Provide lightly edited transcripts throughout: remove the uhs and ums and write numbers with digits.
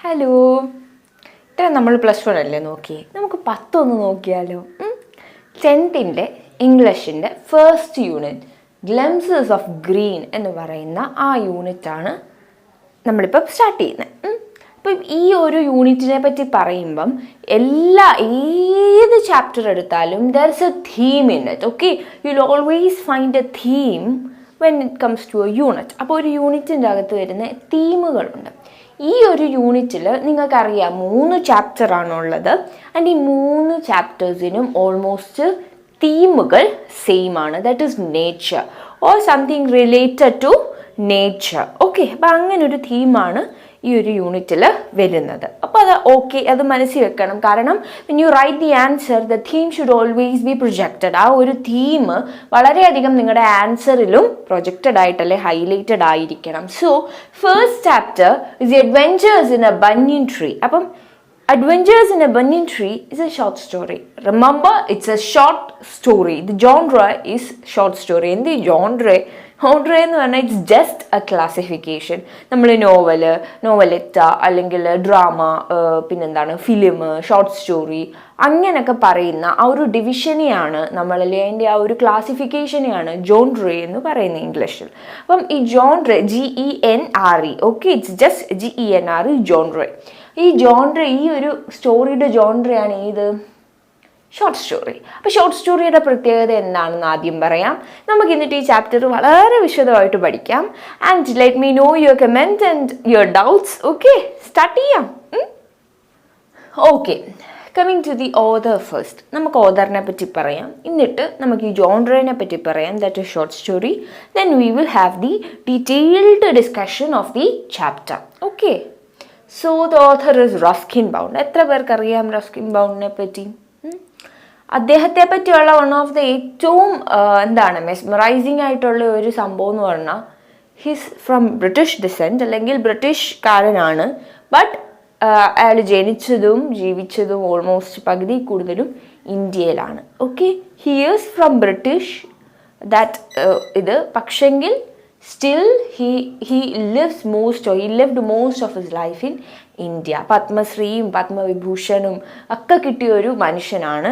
Hello, ഇത്ര നമ്മൾ +1 അല്ലേ നോക്കി. നമുക്ക് 10 ഒന്ന് നോക്കിയാലോ. 10th ഇംഗ്ലീഷിൻ്റെ first unit glimpses of green എന്ന് പറയുന്ന ആ യൂണിറ്റാണ് നമ്മളിപ്പോൾ സ്റ്റാർട്ട് ചെയ്യുന്നത്. അപ്പം ഈ ഒരു യൂണിറ്റിനെ പറ്റി പറയുമ്പം ഏത് ചാപ്റ്റർ എടുത്താലും there is a theme in it. Okay, you will always find a theme when it comes to a unit. അപ്പോൾ ഒരു യൂണിറ്റിൻ്റെ അകത്ത് വരുന്ന തീമുകളുണ്ട്. ഈ ഒരു യൂണിറ്റിൽ നിങ്ങൾക്കറിയാം 3 ചാപ്റ്ററാണുള്ളത്. ആൻഡ് ഈ 3 ചാപ്റ്റേഴ്സിനും ഓൾമോസ്റ്റ് തീമുകൾ സെയിം ആണ്. That is nature or something related to nature. Okay, അപ്പം അങ്ങനെ ഒരു തീമാണ് ഈ ഒരു യൂണിറ്റിൽ വരുന്നത്. അപ്പോൾ അത് മനസ്സിൽ വെക്കണം. കാരണം when you write the answer, the theme should always be projected. ആ ഒരു തീം വളരെയധികം നിങ്ങളുടെ ആൻസറിലും പ്രൊജക്റ്റഡ് ആയിട്ടല്ലേ ഹൈലൈറ്റഡ് ആയിരിക്കണം. So first chapter is the adventures in a banyan tree. അപ്പം Adventures in a Banyan Tree is a short story. Remember, it's a short story. The genre is short story. In the genre എന്ന് പറഞ്ഞാൽ it's just A classification. നമ്മൾ നോവലെറ്റ അല്ലെങ്കിൽ drama, പിന്നെന്താണ് film, short story അങ്ങനെയൊക്കെ പറയുന്ന ആ ഒരു ഡിവിഷനെയാണ് നമ്മളല്ലേ അതിൻ്റെ ആ ഒരു ക്ലാസിഫിക്കേഷനെയാണ് ജോൺട്രെ എന്ന് പറയുന്നത് ഇംഗ്ലീഷിൽ. അപ്പം ഈ ജോൺട്രെ GENRE, okay, it's just GENRE ജോൺട്രെ. ഈ ജോൺട്രെ, ഈ ഒരു സ്റ്റോറിയുടെ ജോൺട്രയാണ് ഏത്? Short story. അപ്പോൾ ഷോർട്ട് സ്റ്റോറിയുടെ പ്രത്യേകത എന്താണെന്ന് ആദ്യം പറയാം. നമുക്ക് എന്നിട്ട് ഈ ചാപ്റ്റർ വളരെ വിശദമായിട്ട് പഠിക്കാം. And let me know your comment and your doubts. Okay, start ചെയ്യാം. Okay, coming to the author first. നമുക്ക് ഓതറിനെ പറ്റി പറയാം, എന്നിട്ട് നമുക്ക് ഈ ജോൺട്രേനെ പറ്റി പറയാം. That is short story. Then we will have the detailed discussion of the chapter. Okay, so the author is Ruskin bound. എത്ര പേർക്കറിയാം റസ്കിൻ ബൗണ്ടിനെ പറ്റി? അദ്ദേഹത്തെ പറ്റിയുള്ള വൺ ഓഫ് ദ ഏറ്റവും മെസ്മറൈസിങ് ആയിട്ടുള്ള ഒരു സംഭവം എന്ന് പറഞ്ഞാൽ ഹിസ് ഫ്രം ബ്രിട്ടീഷ് ഡിസെൻറ്റ്, അല്ലെങ്കിൽ ബ്രിട്ടീഷുകാരനാണ്. ബട്ട് അയാൾ ജനിച്ചതും ജീവിച്ചതും ഓൾമോസ്റ്റ് പകുതി കൂടുതലും ഇന്ത്യയിലാണ്. Okay, he is from British ഇത് പക്ഷെങ്കിൽ still he lived most of his life in India. പത്മശ്രീയും പത്മവിഭൂഷണും ഒക്കെ കിട്ടിയ ഒരു മനുഷ്യനാണ്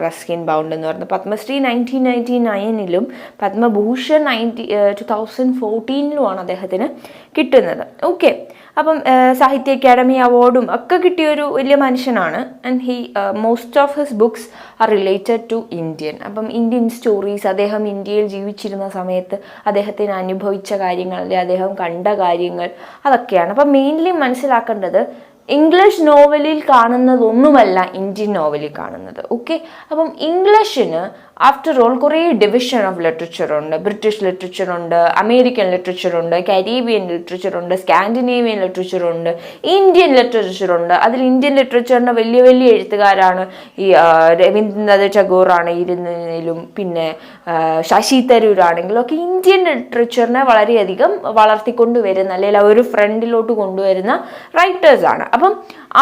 റസ്കിൻ ബൗണ്ട് എന്ന് പറയുന്നത്. പത്മശ്രീ 1999 പത്മഭൂഷൺ 2014 അദ്ദേഹത്തിന് കിട്ടുന്നത്. ഓക്കെ, അപ്പം സാഹിത്യ അക്കാദമി അവാർഡും ഒക്കെ കിട്ടിയൊരു വലിയ മനുഷ്യനാണ്. And most of his books are related to Indian. അപ്പം ഇന്ത്യൻ സ്റ്റോറീസ്, അദ്ദേഹം ഇന്ത്യയിൽ ജീവിച്ചിരുന്ന സമയത്ത് അദ്ദേഹത്തിന് അനുഭവിച്ച കാര്യങ്ങൾ, അല്ലെങ്കിൽ അദ്ദേഹം കണ്ട കാര്യങ്ങൾ, അതൊക്കെയാണ്. അപ്പം മെയിൻലി മനസ്സിലാക്കേണ്ടത് ഇംഗ്ലീഷ് നോവലിൽ കാണുന്നതൊന്നുമല്ല ഇന്ത്യൻ നോവലിൽ കാണുന്നത്. ഓക്കെ, അപ്പം ഇംഗ്ലീഷിന് ആഫ്റ്റർ ഓൾ കുറേ ഡിവിഷൻ ഓഫ് ലിറ്ററേച്ചർ ഉണ്ട്. ബ്രിട്ടീഷ് ലിറ്ററേച്ചർ ഉണ്ട്, അമേരിക്കൻ ലിറ്ററേച്ചർ ഉണ്ട്, കരീബിയൻ ലിറ്ററേച്ചർ ഉണ്ട്, സ്കാൻഡിനേവിയൻ ലിറ്ററേച്ചർ ഉണ്ട്, ഇന്ത്യൻ ലിറ്ററേച്ചർ ഉണ്ട്. അതിൽ ഇന്ത്യൻ ലിറ്ററേച്ചറിൻ്റെ വലിയ വലിയ എഴുത്തുകാരാണ് ഈ രവീന്ദ്രനാഥ് ടാഗോറാണ് ഇരുന്നതിലും, പിന്നെ ശശി തരൂരാണെങ്കിലും ഒക്കെ ഇന്ത്യൻ ലിറ്ററേച്ചറിനെ വളരെയധികം വളർത്തിക്കൊണ്ടുവരുന്ന, അല്ലെങ്കിൽ ആ ഒരു ഫ്രണ്ടിലോട്ട് കൊണ്ടുവരുന്ന റൈറ്റേഴ്സാണ്. അപ്പം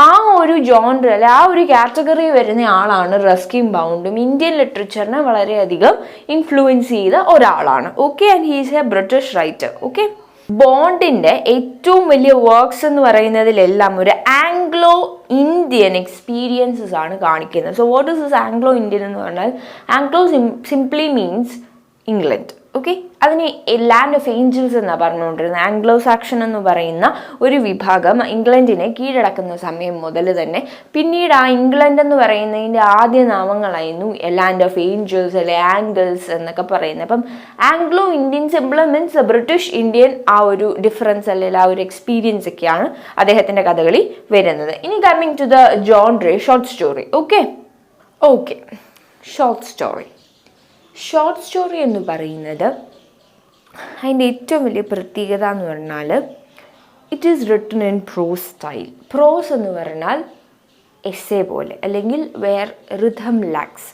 ആ ഒരു ജോൺർ, അല്ലെ ആ ഒരു കാറ്റഗറി വരുന്ന ആളാണ് റസ്കിൻ ബൗണ്ടും. ഇന്ത്യൻ ലിറ്ററേച്ചറിനെ വളരെയധികം ഇൻഫ്ലുവൻസ് ചെയ്ത ഒരാളാണ്. Okay, and he is a British writer. Okay, ബോണ്ടിന്റെ ഏറ്റവും വലിയ വർക്ക്സ് എന്ന് പറയുന്നതിലെല്ലാം ഒരു ആംഗ്ലോ ഇന്ത്യൻ എക്സ്പീരിയൻസസ് ആണ് കാണിക്കുന്നത്. So what is this Anglo Indian എന്ന് പറഞ്ഞാൽ, Anglo simply means England. Okay, അതിന് ലാൻഡ് ഓഫ് ഏഞ്ചൽസ് എന്നാണ് പറഞ്ഞുകൊണ്ടിരുന്നത്. ആംഗ്ലോ സാക്ഷൻ എന്ന് പറയുന്ന ഒരു വിഭാഗം ഇംഗ്ലണ്ടിനെ കീഴടക്കുന്ന സമയം മുതൽ തന്നെ പിന്നീട് ആ ഇംഗ്ലണ്ട് എന്ന് പറയുന്നതിൻ്റെ ആദ്യ നാമങ്ങളായിരുന്നു ലാൻഡ് ഓഫ് ഏഞ്ചൽസ്, അല്ലെ ആംഗിൾസ് എന്നൊക്കെ പറയുന്നത്. അപ്പം Anglo Indian simply means British Indian ആ ഒരു ഡിഫറൻസ്, അല്ലെങ്കിൽ ആ ഒരു എക്സ്പീരിയൻസ് ഒക്കെയാണ് അദ്ദേഹത്തിൻ്റെ കഥകളി വരുന്നത്. ഇനി coming to the genre, short story. Okay, short story എന്ന് പറയുന്നത് അതിൻ്റെ ഏറ്റവും വലിയ പ്രത്യേകത എന്ന് പറഞ്ഞാൽ it is written in prose style. Prose എന്ന് പറഞ്ഞാൽ എസ്സേ പോലെ, അല്ലെങ്കിൽ റിഥം ലാക്സ്.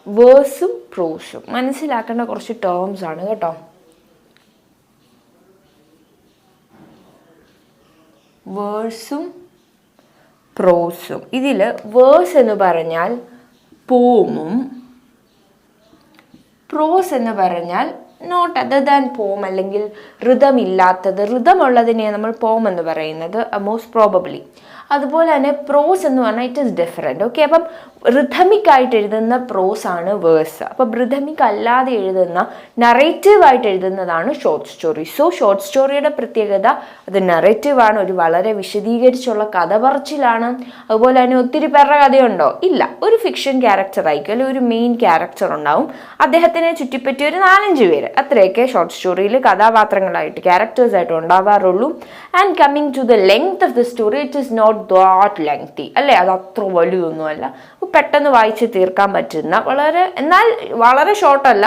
വേഴ്സും പ്രോസും മനസ്സിലാക്കേണ്ട കുറച്ച് ടേംസ് ആണ് കേട്ടോ. വേഴ്സും പ്രോസും. ഇതിൽ വേഴ്സ് എന്ന് പറഞ്ഞാൽ പോമും, പ്രോസ് എന്ന് പറഞ്ഞാൽ നോട്ട് അതർ ദാൻ പോം, അല്ലെങ്കിൽ ഋതമില്ലാത്തത്. ഋതമുള്ളതിനെ നമ്മൾ പോം എന്ന് പറയുന്നത് മോസ്റ്റ് പ്രോബബ്ലി. അതുപോലെ തന്നെ പ്രോസ് എന്ന് പറഞ്ഞാൽ ഇറ്റ് ഈസ് ഡിഫറെൻറ്റ്. ഓക്കെ, അപ്പം റിഥമിക് ആയിട്ട് എഴുതുന്ന പ്രോസ് ആണ് വേഴ്സ്. അപ്പം റിഥമിക് അല്ലാതെ എഴുതുന്ന നറേറ്റീവ് ആയിട്ട് എഴുതുന്നതാണ് ഷോർട്ട് സ്റ്റോറി. സോ ഷോർട്ട് സ്റ്റോറിയുടെ പ്രത്യേകത അത് നറേറ്റീവ് ആണ്, ഒരു വളരെ വിശദീകരിച്ചുള്ള കഥ പറച്ചിലാണ്. അതുപോലെ തന്നെ ഒത്തിരി പേരുടെ കഥയുണ്ടോ? ഇല്ല, ഒരു ഫിക്ഷൻ ക്യാരക്ടർ ആയിരിക്കും, അല്ലെങ്കിൽ ഒരു മെയിൻ ക്യാരക്ടർ ഉണ്ടാവും, അദ്ദേഹത്തിനെ ചുറ്റിപ്പറ്റി ഒരു 4-5 പേര്, അത്രയൊക്കെ ഷോർട്ട് സ്റ്റോറിയിൽ കഥാപാത്രങ്ങളായിട്ട് ക്യാരക്ടേഴ്സായിട്ട് ഉണ്ടാവാറുള്ളൂ. And coming to the length of the story, it is not that lengthy, അല്ലേ? അത് അത്ര വലുതൊന്നുമല്ല, പെട്ടെന്ന് വായിച്ച് തീർക്കാൻ പറ്റുന്ന, എന്നാൽ വളരെ ഷോർട്ടല്ല,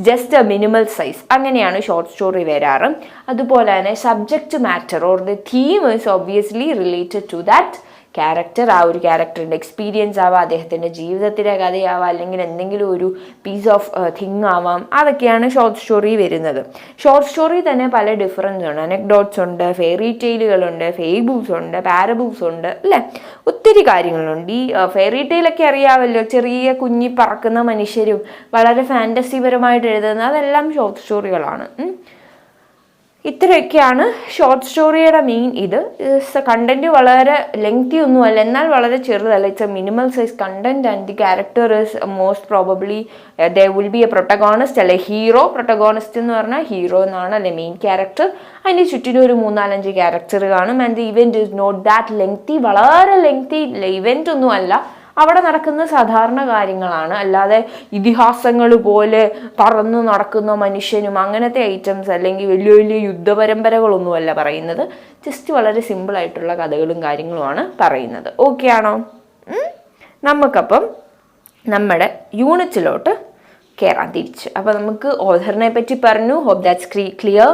ജസ്റ്റ് എ മിനിമൽ സൈസ്, അങ്ങനെയാണ് ഷോർട്ട് സ്റ്റോറി വരാറ്. അതുപോലെ തന്നെ subject matter or the theme is obviously related to that character. ആ ഒരു ക്യാരക്ടറിൻ്റെ എക്സ്പീരിയൻസ് ആവാം, അദ്ദേഹത്തിൻ്റെ ജീവിതത്തിലെ കഥയാവാം, അല്ലെങ്കിൽ എന്തെങ്കിലും ഒരു പീസ് ഓഫ് തിങ് ആവാം, അതൊക്കെയാണ് ഷോർട്ട് സ്റ്റോറി വരുന്നത്. ഷോർട്ട് സ്റ്റോറി തന്നെ പല ഡിഫറൻസ് ഉണ്ട്. അനക്ഡോട്ട്സ് ഉണ്ട്, ഫെയറി ടെയിലുകളുണ്ട്, ഫേബിൾസ് ഉണ്ട്, പാരബിൾസ് ഉണ്ട്, അല്ലേ? ഒത്തിരി കാര്യങ്ങളുണ്ട്. ഈ ഫെയറി ടെയിലൊക്കെ അറിയാമല്ലോ, ചെറിയ കുഞ്ഞി പറക്കുന്ന മനുഷ്യരും വളരെ ഫാൻറ്റസിപരമായിട്ട് എഴുതുന്നത്, അതെല്ലാം ഷോർട്ട് സ്റ്റോറികളാണ്. ഇത്രയൊക്കെയാണ് ഷോർട്ട് സ്റ്റോറിയുടെ മെയിൻ. ഇത് കണ്ടന്റ് വളരെ ലെങ്തി ഒന്നുമല്ല, എന്നാൽ വളരെ ചെറുതല്ല. It's A minimal size content and the character is most probably there will be A protagonist, അല്ലെ ഹീറോ. പ്രൊട്ടഗോണിസ്റ്റ് എന്ന് പറഞ്ഞാൽ ഹീറോ എന്നാണ്, അല്ലെ മെയിൻ ക്യാരക്ടർ. അതിൻ്റെ ചുറ്റിനും ഒരു 3-4 ക്യാരക്ടർ കാണും. And the event is not that lengthy, വളരെ ലെങ്തി ഇവന്റ് ഒന്നും അല്ല. അവിടെ നടക്കുന്ന സാധാരണ കാര്യങ്ങളാണ്, അല്ലാതെ ഇതിഹാസങ്ങൾ പോലെ പറന്നു നടക്കുന്ന മനുഷ്യനും അങ്ങനത്തെ ഐറ്റംസ്, അല്ലെങ്കിൽ വലിയ വലിയ യുദ്ധപരമ്പരകളൊന്നുമല്ല പറയുന്നത്. ജസ്റ്റ് വളരെ സിമ്പിളായിട്ടുള്ള കഥകളും കാര്യങ്ങളുമാണ് പറയുന്നത്. ഓക്കെ ആണോ? നമുക്കപ്പം നമ്മുടെ യൂണിറ്റിലോട്ട് കയറാൻ തിരിച്ച്. അപ്പോൾ നമുക്ക് ഓഥറിനെ പറ്റി പറഞ്ഞു, hope that's clear.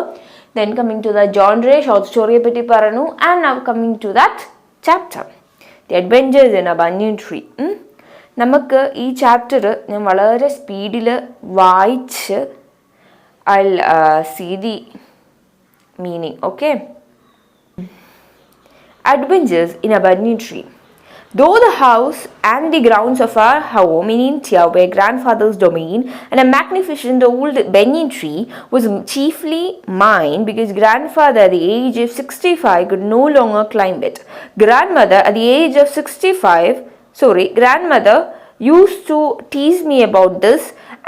Then coming to the genre, short സ്റ്റോറിയെ പറ്റി പറഞ്ഞു. And now coming to that chapter, the adventures in a banyan tree. നമുക്ക് ഈ ചാപ്റ്റർ ഞാൻ വളരെ സ്പീഡിൽ വായിച്ച് I'll see the meaning. Okay. Adventures in a banyan tree. Though the house and the grounds of our home in India were grandfather's domain, and a magnificent old banyan tree was chiefly mine, because grandfather at the age of 65 could no longer climb it. Grandmother used to tease me about this,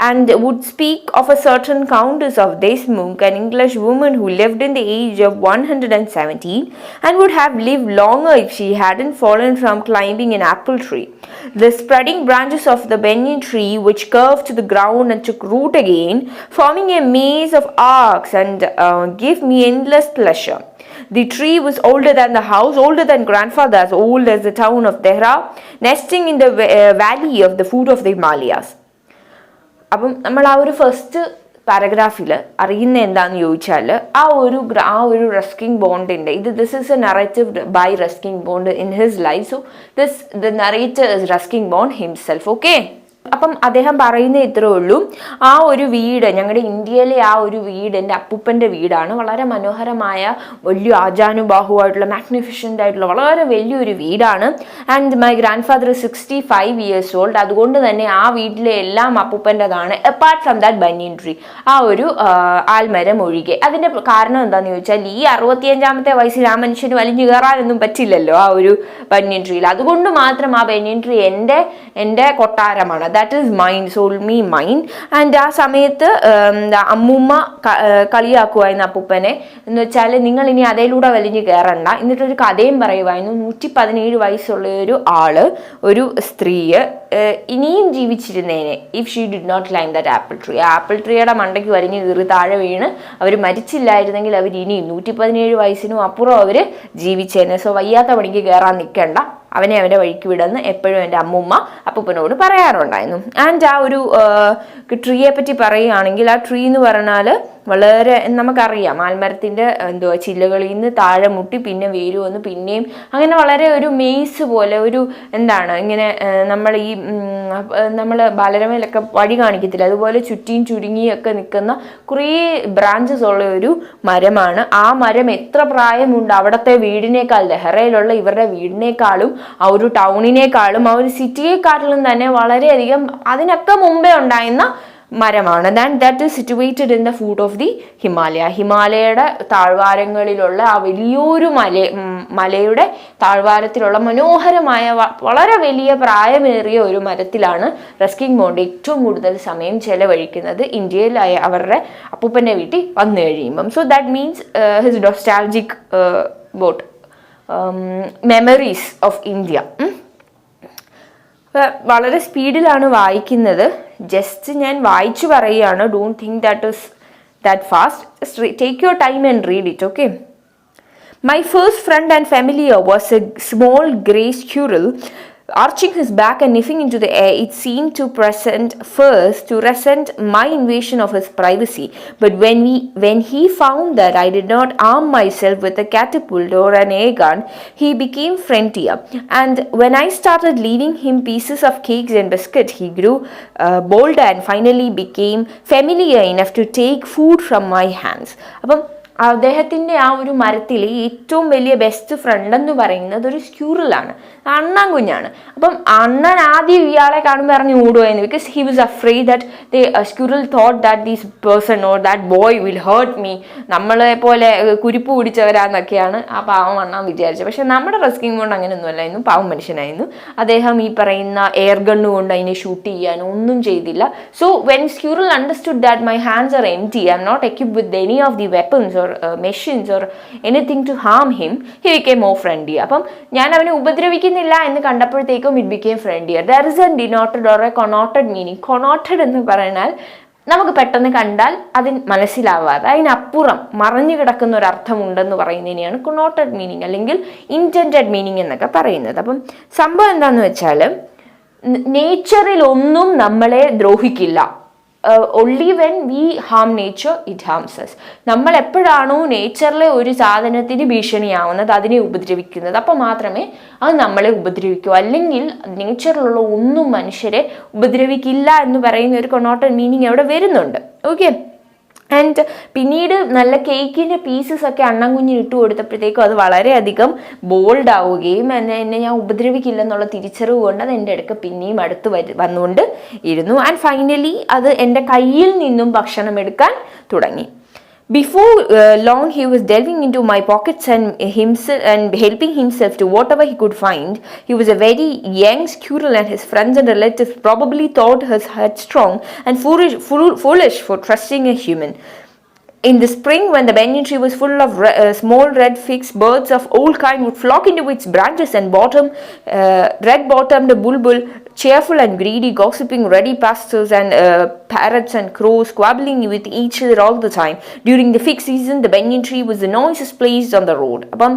and would speak of a certain Countess of Desmond, an English woman who lived in the age of 117 and would have lived longer if she hadn't fallen from climbing an apple tree. The spreading branches of the banyan tree, which curved to the ground and took root again, forming a maze of arcs, and gave me endless pleasure. The tree was older than the house, older than grandfather, as old as the town of Dehra, nesting in the valley of the foot of the Himalayas. അപ്പം നമ്മൾ ആ ഒരു first പാരഗ്രാഫിൽ അറിയുന്ന എന്താണെന്ന് ചോദിച്ചാൽ ആ ഒരു Ruskin ബോണ്ടിൻ്റെ this is a narrative by Ruskin Bond in his life. So the narrator is Ruskin Bond himself. Okay, അപ്പം അദ്ദേഹം പറയുന്ന ഇത്രേ ഉള്ളൂ. ആ ഒരു വീട്, ഞങ്ങളുടെ ഇന്ത്യയിലെ ആ ഒരു വീട് എൻ്റെ അപ്പൂപ്പൻ്റെ വീടാണ്. വളരെ മനോഹരമായ, വലിയ ആജാനുബാഹുവായിട്ടുള്ള, മാഗ്നിഫിഷ്യൻ്റ് ആയിട്ടുള്ള വളരെ വലിയൊരു വീടാണ്. And my grandfather 65 years old. അതുകൊണ്ട് തന്നെ ആ വീട്ടിലെ എല്ലാം അപ്പൂപ്പൻ്റെതാണ്, apart from that banyan tree, ആ ഒരു ആൽമരം ഒഴികെ. അതിൻ്റെ കാരണം എന്താണെന്ന് ചോദിച്ചാൽ, ഈ 65-ാമത്തെ വയസ്സിൽ ആ മനുഷ്യന് വലിഞ്ഞു കയറാനൊന്നും പറ്റില്ലല്ലോ ആ ഒരു ബനിയൻ ട്രീയിൽ. അതുകൊണ്ട് മാത്രം ആ ബനിയൻ ട്രീ എൻ്റെ കൊട്ടാരമാണ്. That is mine, soul me mine. And ആ സമയത്ത് അമ്മൂമ്മ കളിയാക്കുമായിരുന്നു അപ്പൂപ്പനെ, എന്ന് വെച്ചാൽ നിങ്ങൾ ഇനി അതിലൂടെ വലിഞ്ഞ് കയറണ്ട. എന്നിട്ടൊരു കഥയും പറയുമായിരുന്നു. 117 വയസ്സുള്ള ഒരു സ്ത്രീയെ ഇനിയും ജീവിച്ചിരുന്നേനെ if she did not climb that apple tree. ആ ആപ്പിൾ ട്രീയുടെ മണ്ടയ്ക്ക് വലിഞ്ഞ് കയറി താഴെ വീണ് അവർ മരിച്ചില്ലായിരുന്നെങ്കിൽ അവർ ഇനിയും 117 വയസ്സിനും അപ്പുറം അവർ ജീവിച്ചേനെ. സോ വയ്യാത്ത പണിക്ക് കയറാൻ നിൽക്കണ്ട, അവൻ്റെ വഴിക്ക് വിടുന്ന് എപ്പോഴും എൻ്റെ അമ്മൂമ്മ അപ്പൂപ്പനോട് പറയാറുണ്ടായിരുന്നു. ആൻഡ് ആ ഒരു ട്രീയെ പറ്റി പറയുകയാണെങ്കിൽ, ആ ട്രീ എന്ന് പറഞ്ഞാൽ വളരെ നമുക്കറിയാം, ആൽമരത്തിൻ്റെ ചില്ലകളിൽ നിന്ന് താഴെ മുട്ടി പിന്നെ വേര് വന്ന് പിന്നെയും അങ്ങനെ വളരെ ഒരു മെയ്സ് പോലെ, ഒരു ഇങ്ങനെ നമ്മൾ ബാലരമയിലൊക്കെ വഴി കാണിക്കത്തില്ല, അതുപോലെ ചുറ്റിയും ചുരുങ്ങിയൊക്കെ നിൽക്കുന്ന കുറേ ബ്രാഞ്ചസ് ഉള്ള ഒരു മരമാണ്. ആ മരം എത്ര പ്രായമുണ്ട്, അവിടുത്തെ വീടിനേക്കാൾ, ദെഹ്റയിലുള്ള ഇവരുടെ വീടിനേക്കാളും, ആ ഒരു ടൗണിനേക്കാളും, ആ ഒരു സിറ്റിയെക്കാട്ടിലും തന്നെ വളരെയധികം അതിനൊക്കെ മുമ്പേ ഉണ്ടായിരുന്ന മരമാണ്. That is situated in the foot of the Himalaya. ഹിമാലയയുടെ താഴ്വാരങ്ങളിലുള്ള ആ വലിയൊരു മലയുടെ താഴ്വാരത്തിലുള്ള മനോഹരമായ വളരെ വലിയ പ്രായമേറിയ ഒരു മരത്തിലാണ് റസ്കിൻ ബോണ്ട് ഏറ്റവും കൂടുതൽ സമയം ചെലവഴിക്കുന്നത് ഇന്ത്യയിൽ അവരുടെ അപ്പൂപ്പൻ്റെ വീട്ടിൽ വന്നു കഴിയുമ്പം. So that means his nostalgic boat memories of India. വളരെ സ്പീഡിലാണ് വായിക്കുന്നത്, ജസ്റ്റ് ഞാൻ വായിച്ചു പറയുകയാണ്. Don't think that is that fast. Take your time and read it. Okay. My first friend and familiar was a small grey squirrel. Arching his back and nipping into the air, it seemed to resent my invasion of his privacy. But when he found that I did not arm myself with a catapult or an air gun, he became friendlier. And when I started leaving him pieces of cakes and biscuits, he grew bolder and finally became familiar enough to take food from my hands. അപ്പം അദ്ദേഹത്തിൻ്റെ ആ ഒരു മരത്തിൽ ഏറ്റവും വലിയ best friend എന്ന് പറയുന്നത് ഒരു സ്ക്യൂറിലാണ്, അണ്ണാൻ കുഞ്ഞാണ്. അപ്പം അണ്ണൻ ആദ്യം ഇയാളെ കാണുമ്പോൾ ഇറങ്ങി ഓടുമായിരുന്നു, because he was afraid that the squirrel thought that these person or that boy will hurt me, നമ്മളെ പോലെ കുരിപ്പ് പിടിച്ചവരാന്നൊക്കെയാണ് ആ പാവം അണ്ണാൻ വിചാരിച്ചത്. പക്ഷെ നമ്മുടെ റെസ്കിങ് കൊണ്ട് അങ്ങനെയൊന്നും അല്ലായിരുന്നു, പാവം മനുഷ്യനായിരുന്നു. അദ്ദേഹം ഈ പറയുന്ന എയർ ഗണ്ണ് കൊണ്ട് അതിനെ ഷൂട്ട് ചെയ്യാനോ ഒന്നും ചെയ്തില്ല. So when squirrel understood that my hands are empty, I'm not equipped with any of the weapons machines or anything to harm him, he became more friendly. അപ്പം ഞാൻ അവനെ ഉപദ്രവിക്കുന്നില്ല എന്ന് കണ്ടപ്പോഴത്തേക്കും it became friendlier. There is a denoted or a connoted meaning. Connoted എന്ന് പറഞ്ഞാൽ നമുക്ക് പെട്ടെന്ന് കണ്ടാൽ അതിന് മനസ്സിലാവാതെ അതിനപ്പുറം മറഞ്ഞു കിടക്കുന്ന ഒരു അർത്ഥമുണ്ടെന്ന് പറയുന്നതിനെയാണ് കൊണോട്ടഡ് മീനിങ് അല്ലെങ്കിൽ ഇൻറ്റൻറ്റഡ് മീനിങ് എന്നൊക്കെ പറയുന്നത്. അപ്പം സംഭവം എന്താണെന്ന് വെച്ചാൽ നേച്ചറിൽ ഒന്നും നമ്മളെ ദ്രോഹിക്കില്ല. only when we harm nature, it harms us. നമ്മൾ എപ്പോഴാണോ നേച്ചറിലെ ഒരു സാധനത്തിന് ഭീഷണിയാവുന്നത്, അതിനെ ഉപദ്രവിക്കുന്നത്, അപ്പോൾ മാത്രമേ അത് നമ്മളെ ഉപദ്രവിക്കൂ. അല്ലെങ്കിൽ നേച്ചറിലുള്ള ഒന്നും മനുഷ്യരെ ഉപദ്രവിക്കില്ല എന്ന് പറയുന്ന ഒരു കൊണോട്ടഡ് മീനിങ് അവിടെ വരുന്നുണ്ട്. ഓക്കെ. ആൻഡ് പിന്നീട് നല്ല കേക്കിൻ്റെ പീസസ് ഒക്കെ അണ്ണൻ കുഞ്ഞിന് ഇട്ട് കൊടുത്തപ്പോഴത്തേക്കും അത് വളരെയധികം ബോൾഡ് ആവുകയും എന്നെ ഞാൻ ഉപദ്രവിക്കില്ലെന്നുള്ള തിരിച്ചറിവ് കൊണ്ട് അത് എൻ്റെ അടുക്ക് പിന്നെയും അടുത്ത് വന്നുകൊണ്ട് ഇരുന്നു. ആൻഡ് ഫൈനലി അത് എൻ്റെ കയ്യിൽ നിന്നും ഭക്ഷണം എടുക്കാൻ തുടങ്ങി. Before long, he was delving into my pockets and helping himself to whatever he could find. He was a very young squirrel, and his friends and relatives probably thought us headstrong and foolish for trusting a human. In the spring, when the banyan tree was full of small red figs, birds of all kinds would flock into its branches, and red-bottomed bulbul, cheerful and greedy, gossiping ready pastures, and parrots and crows squabbling with each other all the time. During the fig season, the banyan tree was the noisiest place on the road. അപ്പം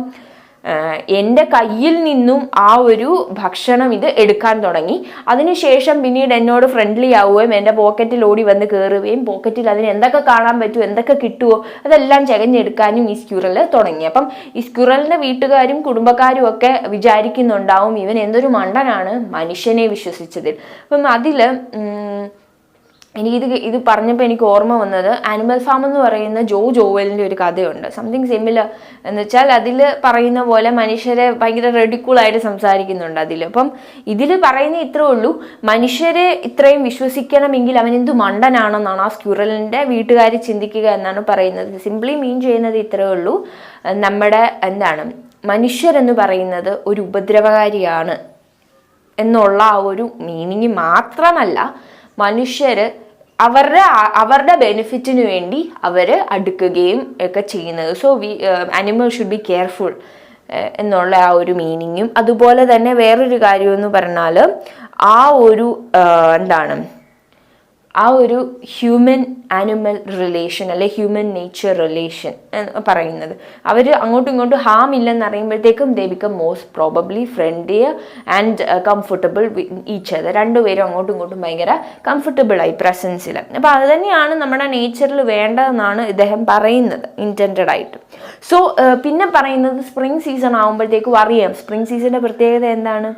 എൻ്റെ കയ്യിൽ നിന്നും ആ ഒരു ഭക്ഷണം ഇത് എടുക്കാൻ തുടങ്ങി. അതിനുശേഷം പിന്നീട് എന്നോട് ഫ്രണ്ട്ലി ആവുകയും എൻ്റെ പോക്കറ്റിൽ ഓടി വന്ന് കയറുകയും പോക്കറ്റിൽ അതിന് എന്തൊക്കെ കാണാൻ പറ്റുമോ, എന്തൊക്കെ കിട്ടുമോ അതെല്ലാം ചകഞ്ഞെടുക്കാനും ഈ സ്ക്യൂറൽ തുടങ്ങി. അപ്പം ഈ സ്ക്യൂറലിൻ്റെ വീട്ടുകാരും കുടുംബക്കാരും ഒക്കെ വിചാരിക്കുന്നുണ്ടാവും ഇവൻ എന്തൊരു മണ്ടനാണ് മനുഷ്യനെ വിശ്വസിച്ചതിൽ. അപ്പം അതിൽ ഇത് പറഞ്ഞപ്പോൾ എനിക്ക് ഓർമ്മ വന്നത് ആനിമൽ ഫാം എന്ന് പറയുന്ന ജോവലിൻ്റെ ഒരു കഥയുണ്ട്. സംതിങ് സിമിലർ എന്ന് വെച്ചാൽ അതിൽ പറയുന്ന പോലെ മനുഷ്യരെ ഭയങ്കര റെഡിക്കൂളായിട്ട് സംസാരിക്കുന്നുണ്ട് അതിൽ. അപ്പം ഇതിൽ പറയുന്ന ഇത്രേ ഉള്ളൂ, മനുഷ്യരെ ഇത്രയും വിശ്വസിക്കണമെങ്കിൽ അവൻ എന്തു മണ്ടനാണെന്നാണ് ആ സ്ക്യൂറലിൻ്റെ വീട്ടുകാർ ചിന്തിക്കുക എന്നാണ് പറയുന്നത്. സിംപ്ലി മീൻ ചെയ്യുന്നത് ഇത്രേ ഉള്ളൂ, നമ്മുടെ മനുഷ്യരെന്ന് പറയുന്നത് ഒരു ഉപദ്രവകാരിയാണ് എന്നുള്ള ആ ഒരു മീനിങ് മാത്രമല്ല, മനുഷ്യർ അവരുടെ ബെനിഫിറ്റിന് വേണ്ടി അവർ അടുക്കുകയും ഒക്കെ ചെയ്യുന്നത്. So animal should be careful എന്നുള്ള ആ ഒരു മീനിങ്ങും. അതുപോലെ തന്നെ വേറൊരു കാര്യം എന്ന് പറഞ്ഞാൽ ആ ഒരു ഹ്യൂമൻ ആനിമൽ റിലേഷൻ അല്ലെ ഹ്യൂമൻ നേച്ചർ റിലേഷൻ പറയുന്നത്, അവർ അങ്ങോട്ടും ഇങ്ങോട്ടും ഹാം ഇല്ലെന്ന് അറിയുമ്പോഴത്തേക്കും they become most probably friendlier and comfortable with each other. രണ്ടുപേരും അങ്ങോട്ടും ഇങ്ങോട്ടും ഭയങ്കര കംഫർട്ടബിളായി പ്രസൻസിൽ. അപ്പോൾ അത് തന്നെയാണ് നമ്മുടെ നേച്ചറിൽ വേണ്ടതെന്നാണ് ഇദ്ദേഹം പറയുന്നത് ഇൻറ്റൻറ്റഡ് ആയിട്ട്. സോ പിന്നെ പറയുന്നത് സ്പ്രിംഗ് സീസൺ ആകുമ്പോഴത്തേക്കും അറിയാം സ്പ്രിംഗ് സീസണിൻ്റെ പ്രത്യേകത എന്താണ്,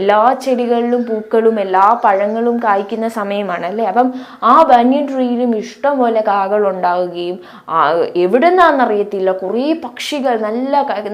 എല്ലാ ചെടികളിലും പൂക്കളും എല്ലാ പഴങ്ങളും കായ്ക്കുന്ന സമയമാണ് അല്ലേ. അപ്പം ആ ബനിയൻ ട്രീയിലും ഇഷ്ടം പോലെ കാകൾ ഉണ്ടാവുകയും എവിടെ നിന്നാണെന്നറിയത്തില്ല കുറേ പക്ഷികൾ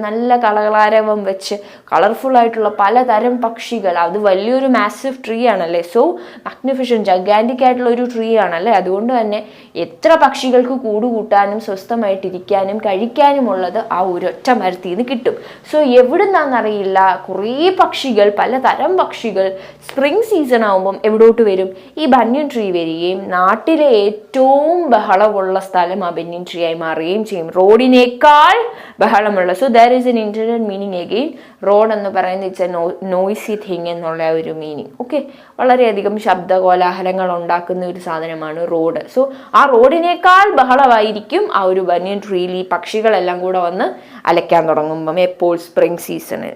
നല്ല കളകളാരവം വെച്ച് കളർഫുൾ ആയിട്ടുള്ള പലതരം പക്ഷികൾ. അത് വലിയൊരു മാസീവ് ട്രീ ആണല്ലേ, സോ മാഗ്നിഫിഷ്യൻ ജഗാൻറ്റിക് ആയിട്ടുള്ള ഒരു ട്രീ ആണല്ലേ. അതുകൊണ്ട് തന്നെ എത്ര പക്ഷികൾക്ക് കൂടുകൂട്ടാനും സ്വസ്ഥമായിട്ടിരിക്കാനും കഴിക്കാനുമുള്ളത് ആ ഒരൊറ്റ മരത്തിൽ നിന്ന് കിട്ടും. സോ എവിടുന്നാന്നറിയില്ല കുറേ പക്ഷികൾ, പലതരം പക്ഷികൾ സ്പ്രിംഗ് സീസൺ ആകുമ്പം എവിടോട്ട് വരും? ഈ ബനിയൻ ട്രീ വരികയും നാട്ടിലെ ഏറ്റവും ബഹളമുള്ള സ്ഥലം ആ ബനിയൻ ട്രീ ആയി മാറുകയും ചെയ്യും, റോഡിനേക്കാൾ ബഹളമുള്ള. So there is an internal meaning again. Road എന്ന് പറയുന്നത് ഇറ്റ്സ് എ നോയ്സി തിങ് എന്നുള്ള ഒരു മീനിങ്. ഓക്കെ, വളരെയധികം ശബ്ദ കോലാഹലങ്ങൾ ഉണ്ടാക്കുന്ന ഒരു സാധനമാണ് റോഡ്. സോ ആ റോഡിനേക്കാൾ ബഹളമായിരിക്കും ആ ഒരു ബനിയൻ ട്രീയിൽ ഈ പക്ഷികളെല്ലാം കൂടെ വന്ന് അലയ്ക്കാൻ തുടങ്ങുമ്പം എപ്പോൾ സ്പ്രിംഗ് സീസണിൽ.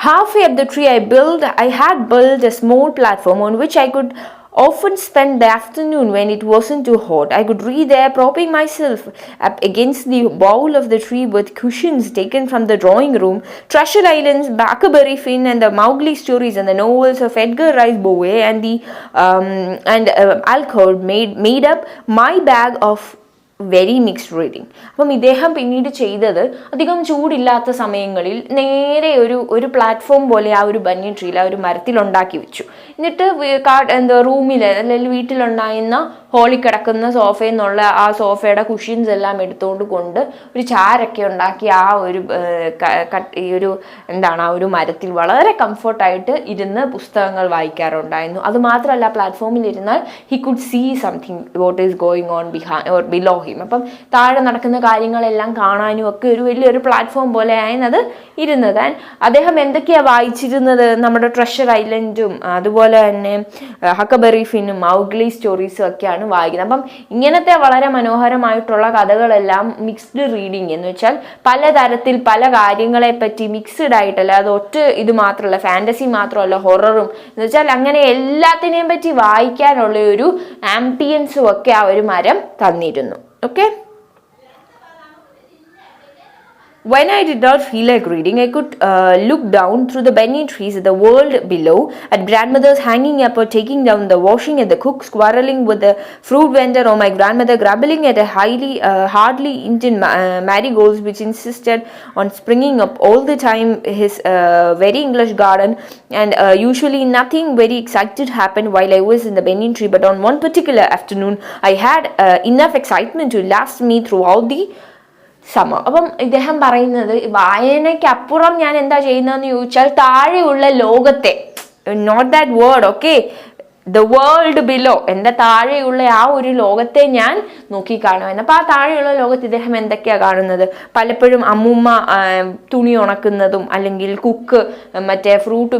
Halfway up the tree I had built a small platform on which I could often spend the afternoon when it wasn't too hot. I could read there, propping myself up against the bowl of the tree with cushions taken from the drawing room. Treasure Islands, Huckleberry Finn, and the Mowgli stories and the novels of Edgar Rice Burroughs and Alcott made up my bag of very mixed reading. അപ്പം ഇദ്ദേഹം പിന്നീട് ചെയ്തത് അധികം ചൂടില്ലാത്ത സമയങ്ങളിൽ നേരെ ഒരു platform പോലെ ആ ഒരു ബനിയൻ ട്രീയിൽ ആ ഒരു മരത്തിൽ ഉണ്ടാക്കി വെച്ചു. എന്നിട്ട് റൂമിൽ അല്ലെങ്കിൽ വീട്ടിലുണ്ടായിരുന്ന ഹോളിൽ കിടക്കുന്ന സോഫയിൽ നിന്നുള്ള ആ സോഫയുടെ കുഷ്യൻസ് എല്ലാം എടുത്തുകൊണ്ട് ഒരു ചാരൊക്കെ ഉണ്ടാക്കി ആ ഒരു ആ ഒരു മരത്തിൽ വളരെ കംഫർട്ടായിട്ട് ഇരുന്ന് പുസ്തകങ്ങൾ വായിക്കാറുണ്ടായിരുന്നു. അതുമാത്രമല്ല, പ്ലാറ്റ്ഫോമിൽ ഇരുന്നാൽ he could see something what is going on below him. അപ്പം താഴെ നടക്കുന്ന കാര്യങ്ങളെല്ലാം കാണാനും ഒക്കെ ഒരു വലിയൊരു പ്ലാറ്റ്ഫോം പോലെ ആയിരുന്നത് ഇരുന്നത്. ആൻഡ് അദ്ദേഹം എന്തൊക്കെയാണ് വായിച്ചിരുന്നത്? നമ്മുടെ ട്രഷർ ഐലൻഡും അതുപോലെ തന്നെ ഹക്കബറി ഫിന്നും മൗഗ്ലി സ്റ്റോറീസും ഒക്കെയാണ് വായിക്കുന്നത്. അപ്പം ഇങ്ങനത്തെ വളരെ മനോഹരമായിട്ടുള്ള കഥകളെല്ലാം മിക്സ്ഡ് റീഡിങ് എന്ന് വെച്ചാൽ പലതരത്തിൽ പല കാര്യങ്ങളെ പറ്റി മിക്സ്ഡ് ആയിട്ടല്ല, അത് ഒറ്റ ഇത് മാത്രമല്ല, ഫാന്റസി മാത്രമല്ല, ഹൊററും എന്ന് വെച്ചാൽ അങ്ങനെ എല്ലാത്തിനെയും പറ്റി വായിക്കാനുള്ള ഒരു ആംബിയൻസും ഒക്കെ ആ ഒരു മരം തന്നിരുന്നു. Okay. When I did not feel like reading, I could look down through the banyan trees at the world below, at grandmother's hanging up or taking down the washing, at the cook quarreling with the fruit vendor, or my grandmother grumbling at a hardly Indian marigolds which insisted on springing up all the time his very English garden. And usually nothing very excited happened while I was in the banyan tree, but on one particular afternoon I had enough excitement to last me throughout the സമം. അപ്പം ഇദ്ദേഹം പറയുന്നത് വായനയ്ക്കപ്പുറം ഞാൻ എന്താ ചെയ്യുന്നതെന്ന് ചോദിച്ചാൽ താഴെയുള്ള ലോകത്തെ, not that word, okay, the world below, എൻ്റെ താഴെയുള്ള ആ ഒരു ലോകത്തെ ഞാൻ നോക്കിക്കാണുമായിരുന്നു. അപ്പോൾ ആ താഴെയുള്ള ലോകത്ത് ഇദ്ദേഹം എന്തൊക്കെയാണ് കാണുന്നത്? പലപ്പോഴും അമ്മൂമ്മ തുണി ഉണക്കുന്നതും, അല്ലെങ്കിൽ കുക്ക് മറ്റേ ഫ്രൂട്ട്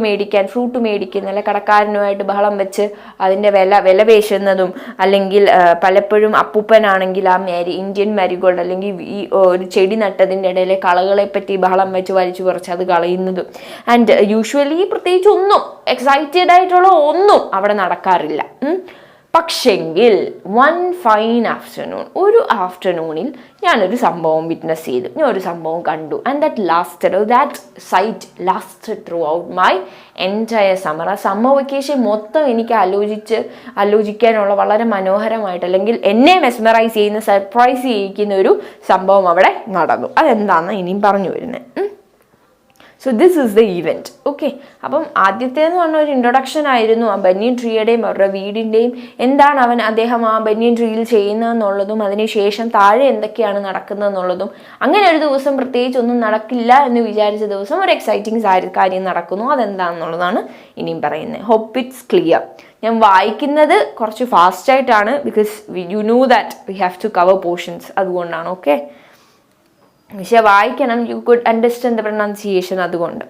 മേടിക്കുന്ന അല്ലെ കടക്കാരനുമായിട്ട് ബഹളം വെച്ച് അതിൻ്റെ വില പേശുന്നതും, അല്ലെങ്കിൽ പലപ്പോഴും അപ്പൂപ്പനാണെങ്കിൽ ആ ഇന്ത്യൻ മാരിഗോൾഡ് അല്ലെങ്കിൽ ഈ ഒരു ചെടി നട്ടതിൻ്റെ ഇടയിലെ കളകളെ പറ്റി ബഹളം വെച്ച് വലിച്ചു പറിച്ച് അത് കളയുന്നതും. ആൻഡ് യൂഷ്വലി പ്രത്യേകിച്ച് ഒന്നും എക്സൈറ്റഡ് ആയിട്ടുള്ള ഒന്നും അവിടെ നടക്കാറില്ല. പക്ഷെങ്കിൽ വൺ ഫൈൻ ആഫ്റ്റർനൂൺ, ഒരു ആഫ്റ്റർനൂണിൽ ഞാനൊരു സംഭവം വിറ്റ്നസ് ചെയ്തു, ഞാൻ ഒരു സംഭവം കണ്ടു. And that sight lasted throughout my entire summer. ആ സമ്മർ വെക്കേഷൻ മൊത്തം എനിക്ക് ആലോചിക്കാനുള്ള വളരെ മനോഹരമായിട്ട്, അല്ലെങ്കിൽ എന്നെ മെസ്മറൈസ് ചെയ്യുന്ന, സർപ്രൈസ് ചെയ്യിക്കുന്ന ഒരു സംഭവം അവിടെ നടന്നു. അതെന്താണെന്ന് ഇനിയും പറഞ്ഞു വരുന്നത്. So this is the event. Okay, അപ്പം ആദ്യത്തേന്ന് പറഞ്ഞ ഒരു ഇൻട്രൊഡക്ഷൻ ആയിരുന്നു ആ ബനിയൻ ട്രീയുടെയും അവരുടെ വീടിൻ്റെയും, എന്താണ് അദ്ദേഹം ആ ബനിയൻ ട്രീയിൽ ചെയ്യുന്നതെന്നുള്ളതും, അതിനുശേഷം താഴെ എന്തൊക്കെയാണ് നടക്കുന്നതെന്നുള്ളതും. അങ്ങനെ ഒരു ദിവസം പ്രത്യേകിച്ച് ഒന്നും നടക്കില്ല എന്ന് വിചാരിച്ച ദിവസം ഒരു എക്സൈറ്റിംഗ് കാര്യം നടക്കുന്നു. അതെന്താണെന്നുള്ളതാണ് ഇനിയും പറയുന്നത്. Hope it's clear. ഞാൻ വായിക്കുന്നത് കുറച്ച് ഫാസ്റ്റായിട്ടാണ്, because you know that we have to cover portions, അതുകൊണ്ടാണ്. ഓക്കെ, പക്ഷെ വായിക്കണം, you could understand the pronunciation, അതുകൊണ്ട്.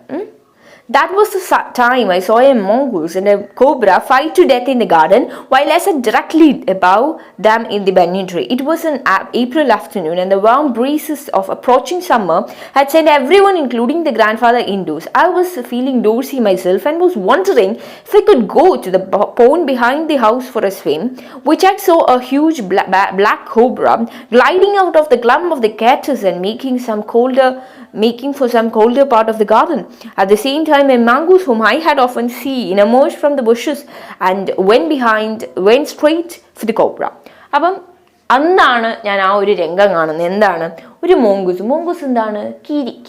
That was the time I saw a mongoose and a cobra fight to death in the garden while I sat directly above them in the banyan tree. It was an April afternoon and the warm breezes of approaching summer had sent everyone, including the grandfather, indoors. I was feeling dozy myself and was wondering if I could go to the pond behind the house for a swim, which I saw a huge black cobra gliding out of the clump of the cactus and making for some colder part of the garden. At the same time, time, a mongoose whom I had often seen emerged from the bushes and went straight for the cobra. അപ്പം അന്നാണ് ഞാൻ ആ ഒരു രംഗം കാണുന്നത്. എന്താണ്? ഒരു മോങ്കൂസ് എന്താണ്?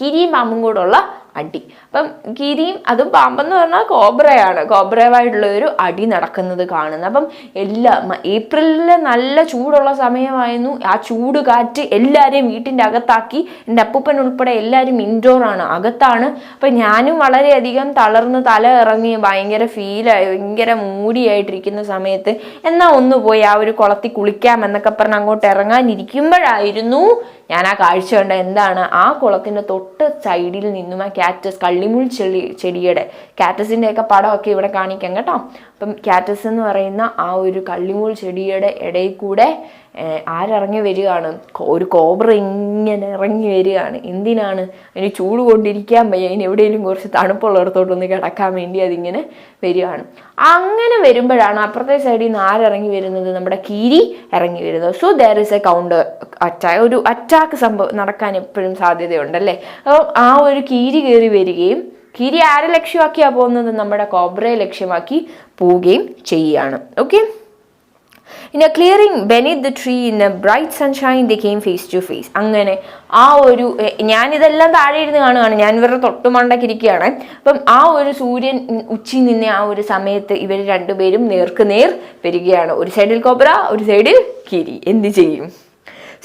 കിരിയും പാമ്പും കൂടെ ഉള്ള അടി. അപ്പം കീരിയും അതും പാമ്പെന്ന് പറഞ്ഞാൽ കോബ്രയുമായിട്ടുള്ള ഒരു അടി നടക്കുന്നത് കാണുന്നത്. അപ്പം ഏപ്രിലിലെ നല്ല ചൂടുള്ള സമയമായിരുന്നു. ആ ചൂട് കാറ്റ് എല്ലാവരെയും വീട്ടിൻ്റെ അകത്താക്കി. എൻ്റെ അപ്പൂപ്പൻ ഉൾപ്പെടെ എല്ലാവരും ഇൻഡോറാണ്, അകത്താണ്. അപ്പം ഞാനും വളരെയധികം തളർന്ന് തല ഇറങ്ങി ഭയങ്കര ഭയങ്കര മൂടിയായിട്ടിരിക്കുന്ന സമയത്ത് എന്നാ ഒന്ന് പോയി ആ ഒരു കുളത്തിൽ കുളിക്കാം എന്നൊക്കെ പറഞ്ഞ് അങ്ങോട്ട് ഇറങ്ങാനിരിക്കുമ്പോഴായിരുന്നു ഞാൻ ആ കാഴ്ച കണ്ട. എന്താണ്? ആ കുളത്തിൻ്റെ തൊട്ട് സൈഡിൽ നിന്നും ആ കള്ളിമുൾ ചെടിയുടെ കാറ്റസിൻ്റെ ഒക്കെ പടമൊക്കെ ഇവിടെ കാണിക്കാം കേട്ടോ. അപ്പം കാറ്റസ് എന്ന് പറയുന്ന ആ ഒരു കള്ളിമുൾ ചെടിയുടെ ഇടയിൽ കൂടെ ആരിറങ്ങി വരികയാണ്? ഒരു കോബ്ര ഇങ്ങനെ ഇറങ്ങി വരികയാണ്. എന്തിനാണ്? അതിന് ചൂട് കൊണ്ടിരിക്കാൻ വയ്യ, അതിന് എവിടെയെങ്കിലും കുറച്ച് തണുപ്പുള്ളിടത്തോട്ടൊന്ന് കിടക്കാൻ വേണ്ടി അതിങ്ങനെ വരികയാണ്. അങ്ങനെ വരുമ്പോഴാണ് അപ്പുറത്തെ സൈഡിൽ നിന്ന് ആരിറങ്ങി വരുന്നത്? നമ്മുടെ കീരി ഇറങ്ങി വരുന്നത്. So there is A counter attack, ഒരു അറ്റാക്ക് നടക്കാൻ എപ്പോഴും സാധ്യതയുണ്ടല്ലേ. അപ്പം ആ ഒരു കീരി കയറി വരികയും, കീരി ആരെ ലക്ഷ്യമാക്കിയാ പോകുന്നത്? നമ്മുടെ കോബ്രയെ ലക്ഷ്യമാക്കി പോവുകയും ചെയ്യുകയാണ്. Okay. In a clearing beneath the tree in a bright sunshine they came face to face. അങ്ങനെ ആ ഒരു ഞാനിതെല്ലാം താഴെ ഇരുന്ന് കാണുകയാണ്, ഞാൻ ഇവരുടെ തൊട്ടുമണ്ടക്കിരിക്കുകയാണ്. അപ്പം ആ ഒരു സൂര്യൻ ഉച്ചി നിന്ന് ആ ഒരു സമയത്ത് ഇവർ രണ്ടുപേരും നേർ വരികയാണ്. ഒരു സൈഡിൽ കോബ്ര, ഒരു സൈഡിൽ കീരി. എന്ത് ചെയ്യും?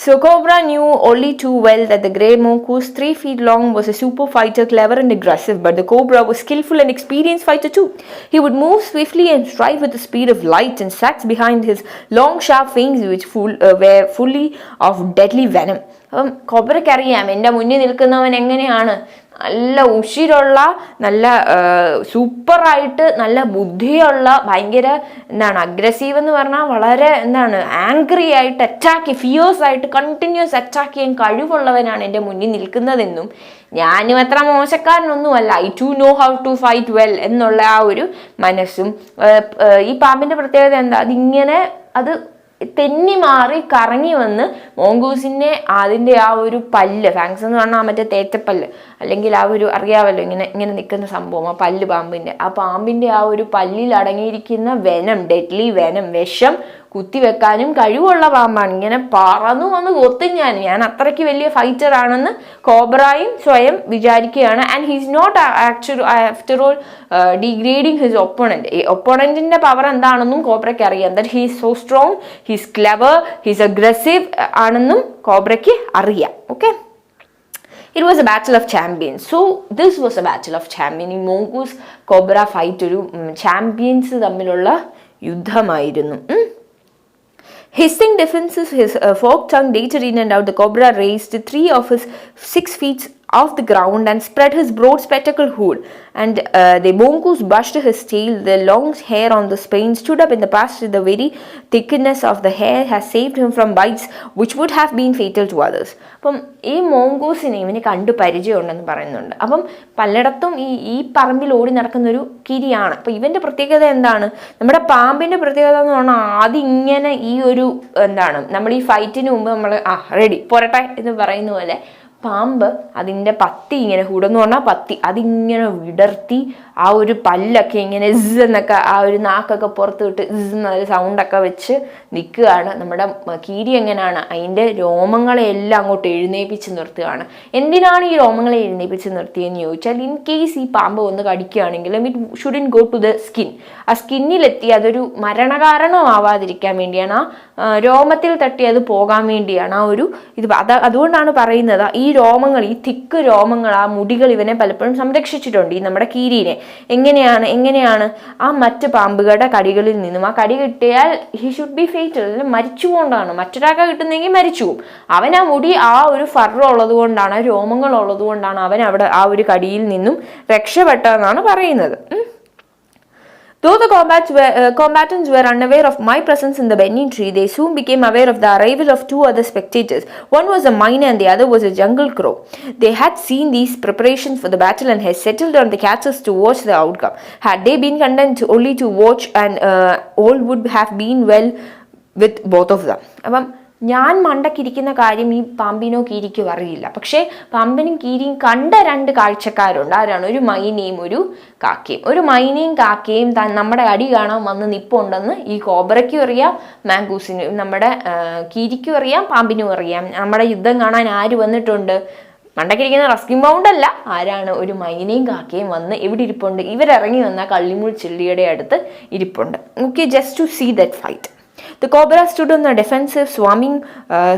So Cobra knew only too well that the grey mongoose, 3 feet long, was a super fighter, clever and aggressive. But the cobra was skillful and experienced fighter too. He would move swiftly and strike with the speed of light, and sacks behind his long sharp fangs which were fully of deadly venom. അപ്പം കോബ്രയ്ക്കറിയാം എൻ്റെ മുന്നിൽ നിൽക്കുന്നവൻ എങ്ങനെയാണ്. നല്ല ഉശിരുള്ള, നല്ല സൂപ്പറായിട്ട് നല്ല ബുദ്ധിയുള്ള, ഭയങ്കര അഗ്രസീവ് എന്ന് പറഞ്ഞാൽ വളരെ ആംഗ്രി ആയിട്ട് അറ്റാക്ക്, ഫിയേഴ്സ് ആയിട്ട് കണ്ടിന്യൂസ് അറ്റാക്ക് ചെയ്യാൻ കഴിവുള്ളവനാണ് എൻ്റെ മുന്നിൽ നിൽക്കുന്നതെന്നും ഞാനും അത്ര മോശക്കാരനൊന്നുമല്ല, I too know how to fight well എന്നുള്ള ആ ഒരു മനസ്സും. ഈ പാമ്പിൻ്റെ പ്രത്യേകത എന്താ? അത് തെന്നി മാറി കറങ്ങി വന്ന് മോങ്കൂസിനെ അതിൻ്റെ ആ ഒരു പല്ല്, ഫാങ്സ് എന്ന് പറഞ്ഞാൽ മറ്റേ തേറ്റപ്പല്ല്, അല്ലെങ്കിൽ ആ ഒരു അറിയാമല്ലോ ഇങ്ങനെ നിൽക്കുന്ന സംഭവം, ആ പല്ല് പാമ്പിൻ്റെ ആ ഒരു പല്ലിൽ അടങ്ങിയിരിക്കുന്ന വെനം, ഡെഡ്ലി വെനം, വിഷം കുത്തിവെക്കാനും കഴിവുള്ള പാമ്പാണ്. ഇങ്ങനെ പറന്നു വന്ന് കൊത്തും. ഞാൻ അത്രയ്ക്ക് വലിയ ഫൈറ്റർ ആണെന്ന് കോബ്രയും സ്വയം വിചാരിക്കുകയാണ്. And he's not after all degrading his opponent. ഒപ്പോണന്റിന്റെ പവർ എന്താണെന്നും കോബ്രയ്ക്ക് അറിയാം. That he's so strong, he's clever, he's aggressive ആണെന്നും കോബ്രയ്ക്ക് അറിയാം. Okay. It was a battle of champions. So this was a battle of champions. ഈ മോങ്കൂസ് cobra fight ഒരു champions തമ്മിലുള്ള യുദ്ധമായിരുന്നു. Hissing defenses, his forked tongue darted in and out. The cobra raised 3 of his 6 feet off the ground and spread his broad spectacled hood. And the mongoose brushed his tail. The long hair on the spine stood up in the past. The very thickness of the hair has saved him from bites which would have been fatal to others. അപ്പം ഈ മോങ്കൂസിനെ ഇവന് കണ്ടു പരിചയമുണ്ടെന്ന് പറയുന്നുണ്ട്. അപ്പം പലയിടത്തും ഈ പറമ്പിൽ ഓടി നടക്കുന്നൊരു കിരിയാണ്. അപ്പം ഇവൻ്റെ പ്രത്യേകത എന്താണ്? നമ്മുടെ പാമ്പിൻ്റെ പ്രത്യേകത എന്ന് പറഞ്ഞാൽ അതിങ്ങനെ ഈ ഒരു നമ്മൾ ഈ ഫൈറ്റിന് മുമ്പ് നമ്മൾ റെഡി പോരട്ടെ എന്ന് പറയുന്ന പോലെ പാമ്പ് അതിൻ്റെ പത്തി ഇങ്ങനെ ഹുടെന്ന് പറഞ്ഞാൽ പത്തി അതിങ്ങനെ വിടർത്തി ആ ഒരു പല്ലൊക്കെ ഇങ്ങനെ ഇസ് എന്നൊക്കെ ആ ഒരു നാക്കൊക്കെ പുറത്ത് വിട്ട് ഇസ് എന്നൊരു സൗണ്ടൊക്കെ വെച്ച് നിൽക്കുകയാണ്. നമ്മുടെ കീരി എങ്ങനെയാണ്? അതിൻ്റെ രോമങ്ങളെ എല്ലാം അങ്ങോട്ട് എഴുന്നേപ്പിച്ച് നിർത്തുകയാണ്. എന്തിനാണ് ഈ രോമങ്ങളെ എഴുന്നേപ്പിച്ച് നിർത്തിയെന്ന് ചോദിച്ചാൽ, ഇൻ കേസ് ഈ പാമ്പ് ഒന്ന് കടിക്കുകയാണെങ്കിലും it shouldn't go to the skin. ആ സ്കിന്നിലെത്തി അതൊരു മരണകാരണമാവാതിരിക്കാൻ വേണ്ടിയാണ്, ആ രോമത്തിൽ തട്ടി അത് പോകാൻ വേണ്ടിയാണ് ആ ഒരു ഇത്. അതുകൊണ്ടാണ് പറയുന്നത് ഈ രോമങ്ങൾ, ഈ തിക്ക് രോമങ്ങൾ, ആ മുടികൾ ഇവനെ പലപ്പോഴും സംരക്ഷിച്ചിട്ടുണ്ട് ഈ നമ്മുടെ കീരിനെ. എങ്ങനെയാണ് ആ മറ്റ് പാമ്പുകളുടെ കടികളിൽ നിന്നും. ആ കടി കിട്ടിയാൽ ഹി ഷുഡ് ബി ഫേറ്റൽ, മരിച്ചുകൊണ്ടാണ്. മറ്റൊരാൾക്ക് കിട്ടുന്നെങ്കിൽ മരിച്ചു പോകും. അവൻ ആ മുടി, ആ ഒരു ഫർ ഉള്ളത് കൊണ്ടാണ്, രോമങ്ങൾ ഉള്ളത് കൊണ്ടാണ് അവൻ അവിടെ ആ ഒരു കടിയിൽ നിന്നും രക്ഷപ്പെട്ടതെന്നാണ് പറയുന്നത്. Though the combatants were unaware of my presence in the banyan tree, they soon became aware of the arrival of 2 other spectators. One was a myna and the other was a jungle crow. They had seen these preparations for the battle and had settled on the catches to watch the outcome. Had they been content only to watch, and all would have been well with both of them. അപ്പം ഞാൻ മണ്ടക്കിരിക്കുന്ന കാര്യം ഈ പാമ്പിനോ കീരിക്കോ അറിയില്ല. പക്ഷേ പാമ്പിനും കീരിയും കണ്ട 2 കാഴ്ചക്കാരുണ്ട്. ആരാണ്? ഒരു മൈനയും ഒരു കാക്കയും. ഒരു മൈനയും കാക്കയും നമ്മുടെ അടി കാണാൻ വന്ന് നിപ്പുണ്ടെന്ന് ഈ കോബ്രയ്ക്കും അറിയാം, മാംഗൂസിനും നമ്മുടെ കീരിക്കും അറിയാം, പാമ്പിനും അറിയാം. നമ്മുടെ യുദ്ധം കാണാൻ ആര് വന്നിട്ടുണ്ട്? മണ്ടക്കിരിക്കുന്ന റസ്കിംഗ് ബൗണ്ട് അല്ല, ആരാണ്? ഒരു മൈനയും കാക്കയും വന്ന് എവിടെ ഇരിപ്പുണ്ട്? ഇവരിറങ്ങി വന്ന കള്ളിമുൾ ചെള്ളിയുടെ അടുത്ത് ഇരിപ്പുണ്ട്. Okay, just to see that fight. The cobra stood on the defensive, swarming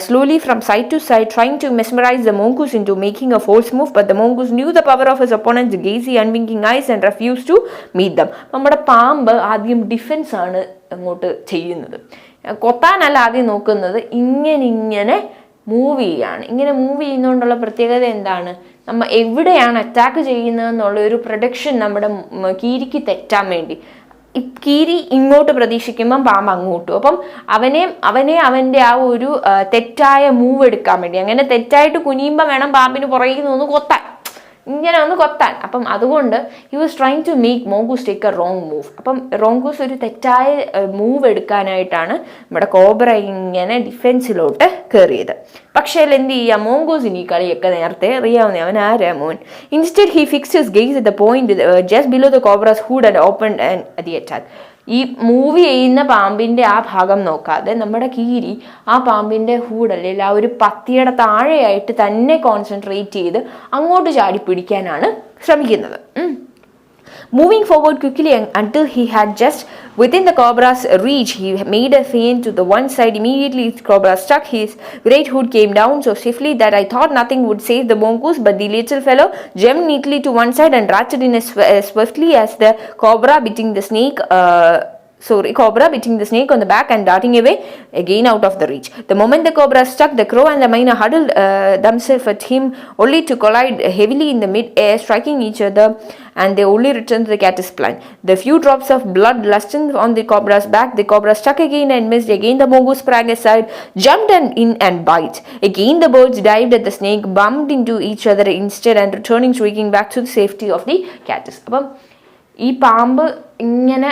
slowly from side to side, trying to mesmerize the mongoose into making a false move. But the mongoose knew the power of his opponent's gazy, unwinking eyes and refused to meet them. നമ്മുടെ പാമ്പ് ആദ്യം defence ആണ് അങ്ങോട്ട് ചെയ്യുന്നത്, കൊത്താനല്ല ആദ്യം നോക്കുന്നത്. ഇങ്ങനെ move ചെയ്യാണ്. ഇങ്ങനെ മൂവ് ചെയ്യുന്നതുകൊണ്ടുള്ള പ്രത്യേകത എന്താണ്? നമ്മൾ എവിടെയാണ് അറ്റാക്ക് ചെയ്യുന്നതെന്നുള്ള ഒരു പ്രൊഡക്ഷൻ നമ്മുടെ കീരിക്ക് തെറ്റാൻ വേണ്ടി. കീരി ഇങ്ങോട്ട് പ്രതീക്ഷിക്കുമ്പം പാമ്പ് അങ്ങോട്ടും. അപ്പം അവനെ അവൻ്റെ ആ ഒരു തെറ്റായ മൂവ് എടുക്കാൻ വേണ്ടി, അങ്ങനെ തെറ്റായിട്ട് കുനിയുമ്പോൾ വേണം പാമ്പിന് പുറകിൽ നിന്ന് കൊത്താൻ, ഇങ്ങനെ ഒന്ന് കൊത്താൻ. അപ്പം അതുകൊണ്ട് he was trying to make mongoose take a wrong move. അപ്പം റോങ്കൂസ് ഒരു തെറ്റായ മൂവ് എടുക്കാനായിട്ടാണ് നമ്മുടെ കോബ്ര ഇങ്ങനെ ഡിഫെൻസിലോട്ട് കയറിയത്. പക്ഷേ എന്ത് ചെയ്യുക, മോങ്കൂസിന് ഈ കളിയൊക്കെ നേരത്തെ അറിയാവുന്ന, അവൻ ആരാ മോൻ. Instead he fixed his guys at the point just below the cobras hood and opened and the attack. ഈ മൂവ് ചെയ്യുന്ന പാമ്പിൻ്റെ ആ ഭാഗം നോക്കാതെ നമ്മുടെ കീരി ആ പാമ്പിൻ്റെ ഹൂഡ് അല്ലെങ്കിൽ ആ ഒരു പത്തിയുടെ താഴെയായിട്ട് തന്നെ കോൺസെൻട്രേറ്റ് ചെയ്ത് അങ്ങോട്ട് ചാടി പിടിക്കാനാണ് ശ്രമിക്കുന്നത്. Moving forward quickly until he had just within the cobra's reach, he made a feint to the one side. Immediately the cobra struck. His great hood came down so swiftly that I thought nothing would save the mongoose, but the little fellow jumped neatly to one side and ratcheted in as swiftly as the cobra biting the snake on the back and darting away again out of the reach. The moment the cobra struck, the crow and the myna huddled themselves at him, only to collide heavily in the mid-air, striking each other, and they only returned to the caddis plant. The few drops of blood lusted on the cobra's back. The cobra struck again and missed. Again the mongoose sprang aside, jumped in and bite. Again the birds dived at the snake, bumped into each other instead, and returning shrieking back to the safety of the caddis. അപ്പം ഈ പാമ്പ് ഇങ്ങനെ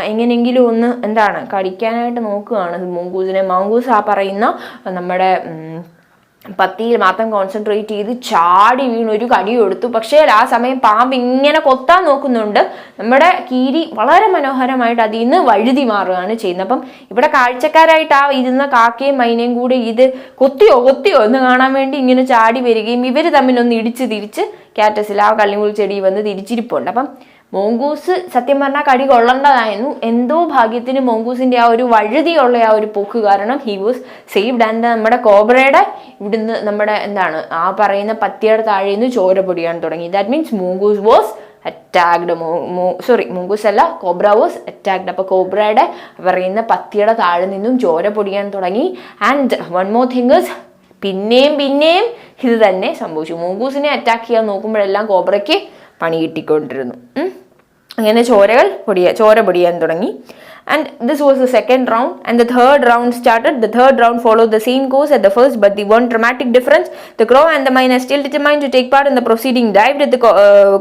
എങ്ങനെയെങ്കിലും ഒന്ന് എന്താണ് കടിക്കാനായിട്ട് നോക്കുകയാണ് മോങ്കൂസിനെ. മോങ്കൂസ് ആ പറയുന്ന നമ്മുടെ പത്തിയിൽ മാത്രം കോൺസെൻട്രേറ്റ് ചെയ്ത് ചാടി വീണൊരു കടി കൊടുത്തു. പക്ഷേ ആ സമയം പാമ്പ് ഇങ്ങനെ കൊത്താൻ നോക്കുന്നുണ്ട്. നമ്മുടെ കീരി വളരെ മനോഹരമായിട്ട് അതിൽ നിന്ന് വഴുതി മാറുകയാണ് ചെയ്യുന്നത്. അപ്പം ഇവിടെ കാഴ്ചക്കാരായിട്ട് ആ ഇരുന്ന കാക്കയും മൈനയും കൂടെ ഇത് കൊത്തിയോ എന്ന് കാണാൻ വേണ്ടി ഇങ്ങനെ ചാടി വരികയും ഇവർ തമ്മിലൊന്ന് ഇടിച്ച് തിരിച്ച് കാറ്റസിൽ ആ കള്ളിമുൾ ചെടി വന്ന് തിരിച്ചിരിപ്പുണ്ട്. അപ്പം മോങ്കൂസ് സത്യം പറഞ്ഞാൽ കടി കൊള്ളേണ്ടതായിരുന്നു. എന്തോ ഭാഗ്യത്തിന് മോങ്കൂസിന്റെ ആ ഒരു വഴുതിയുള്ള ആ ഒരു പോക്ക് കാരണം ഹി വാസ് സേവ്ഡ്. ആൻഡ് നമ്മുടെ കോബ്രയുടെ ഇവിടുന്ന് നമ്മുടെ എന്താണ് ആ പറയുന്ന പത്തിയുടെ താഴെ നിന്ന് ചോര പൊടിയാൻ തുടങ്ങി. That means mongoose was attacked. Mongoose അല്ല, കോബ്ര വാസ് അറ്റാക്ഡ്. അപ്പൊ കോബ്രയുടെ പറയുന്ന പത്തിയുടെ താഴെ നിന്നും ചോര പൊടിയാൻ തുടങ്ങി. And one more thing is, പിന്നെയും ഇത് തന്നെ സംഭവിച്ചു. മോങ്കൂസിനെ അറ്റാക്ക് ചെയ്യാൻ നോക്കുമ്പോഴെല്ലാം കോബ്രയ്ക്ക് പണി കിട്ടിക്കൊണ്ടിരുന്നു. അങ്ങനെ ചോര പൊടിയാൻ തുടങ്ങി. And this was the second round, and the third round started. The third round followed the same course as the first, but the one dramatic difference: the crow and the myna, still determined to take part in the proceeding, dived at the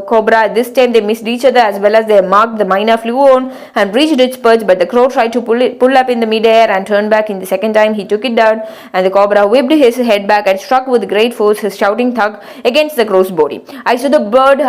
cobra. This time they missed each other as well as their mark. The myna flew on and reached its perch, but the crow tried to pull up in the mid-air and turned back. In the second time he took it down, and the cobra whipped his head back and struck with great force his shouting thug against the crow's body. I saw the bird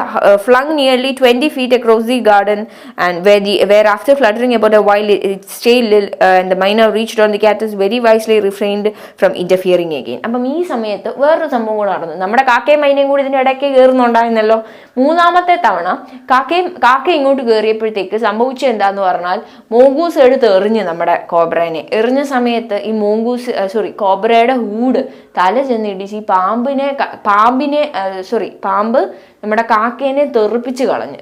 flung nearly 20 feet across the garden, and where after fluttering about a while its tail and the myna reached on the caddis, very wisely refrained from interfering again. അപ്പം ഈ സമയത്ത് വേറൊരു സംഭവം കൂടെ നടന്നു. നമ്മുടെ കാക്കയും മൈനയും കൂടി ഇതിൻ്റെ ഇടയ്ക്ക് കയറുന്നുണ്ടായിരുന്നല്ലോ. മൂന്നാമത്തെ തവണ കാക്ക ഇങ്ങോട്ട് കയറിയപ്പോഴത്തേക്ക് സംഭവിച്ചത് എന്താന്ന് പറഞ്ഞാൽ മോങ്കൂസ് എടുത്ത് എറിഞ്ഞ് നമ്മുടെ കോബ്രേനെ. എറിഞ്ഞ സമയത്ത് ഈ കോബ്രയുടെ ഹൂഡ് തല ചെന്നിടിച്ച് ഈ പാമ്പ് നമ്മുടെ കാക്കേനെ തെറിപ്പിച്ച് കളഞ്ഞ്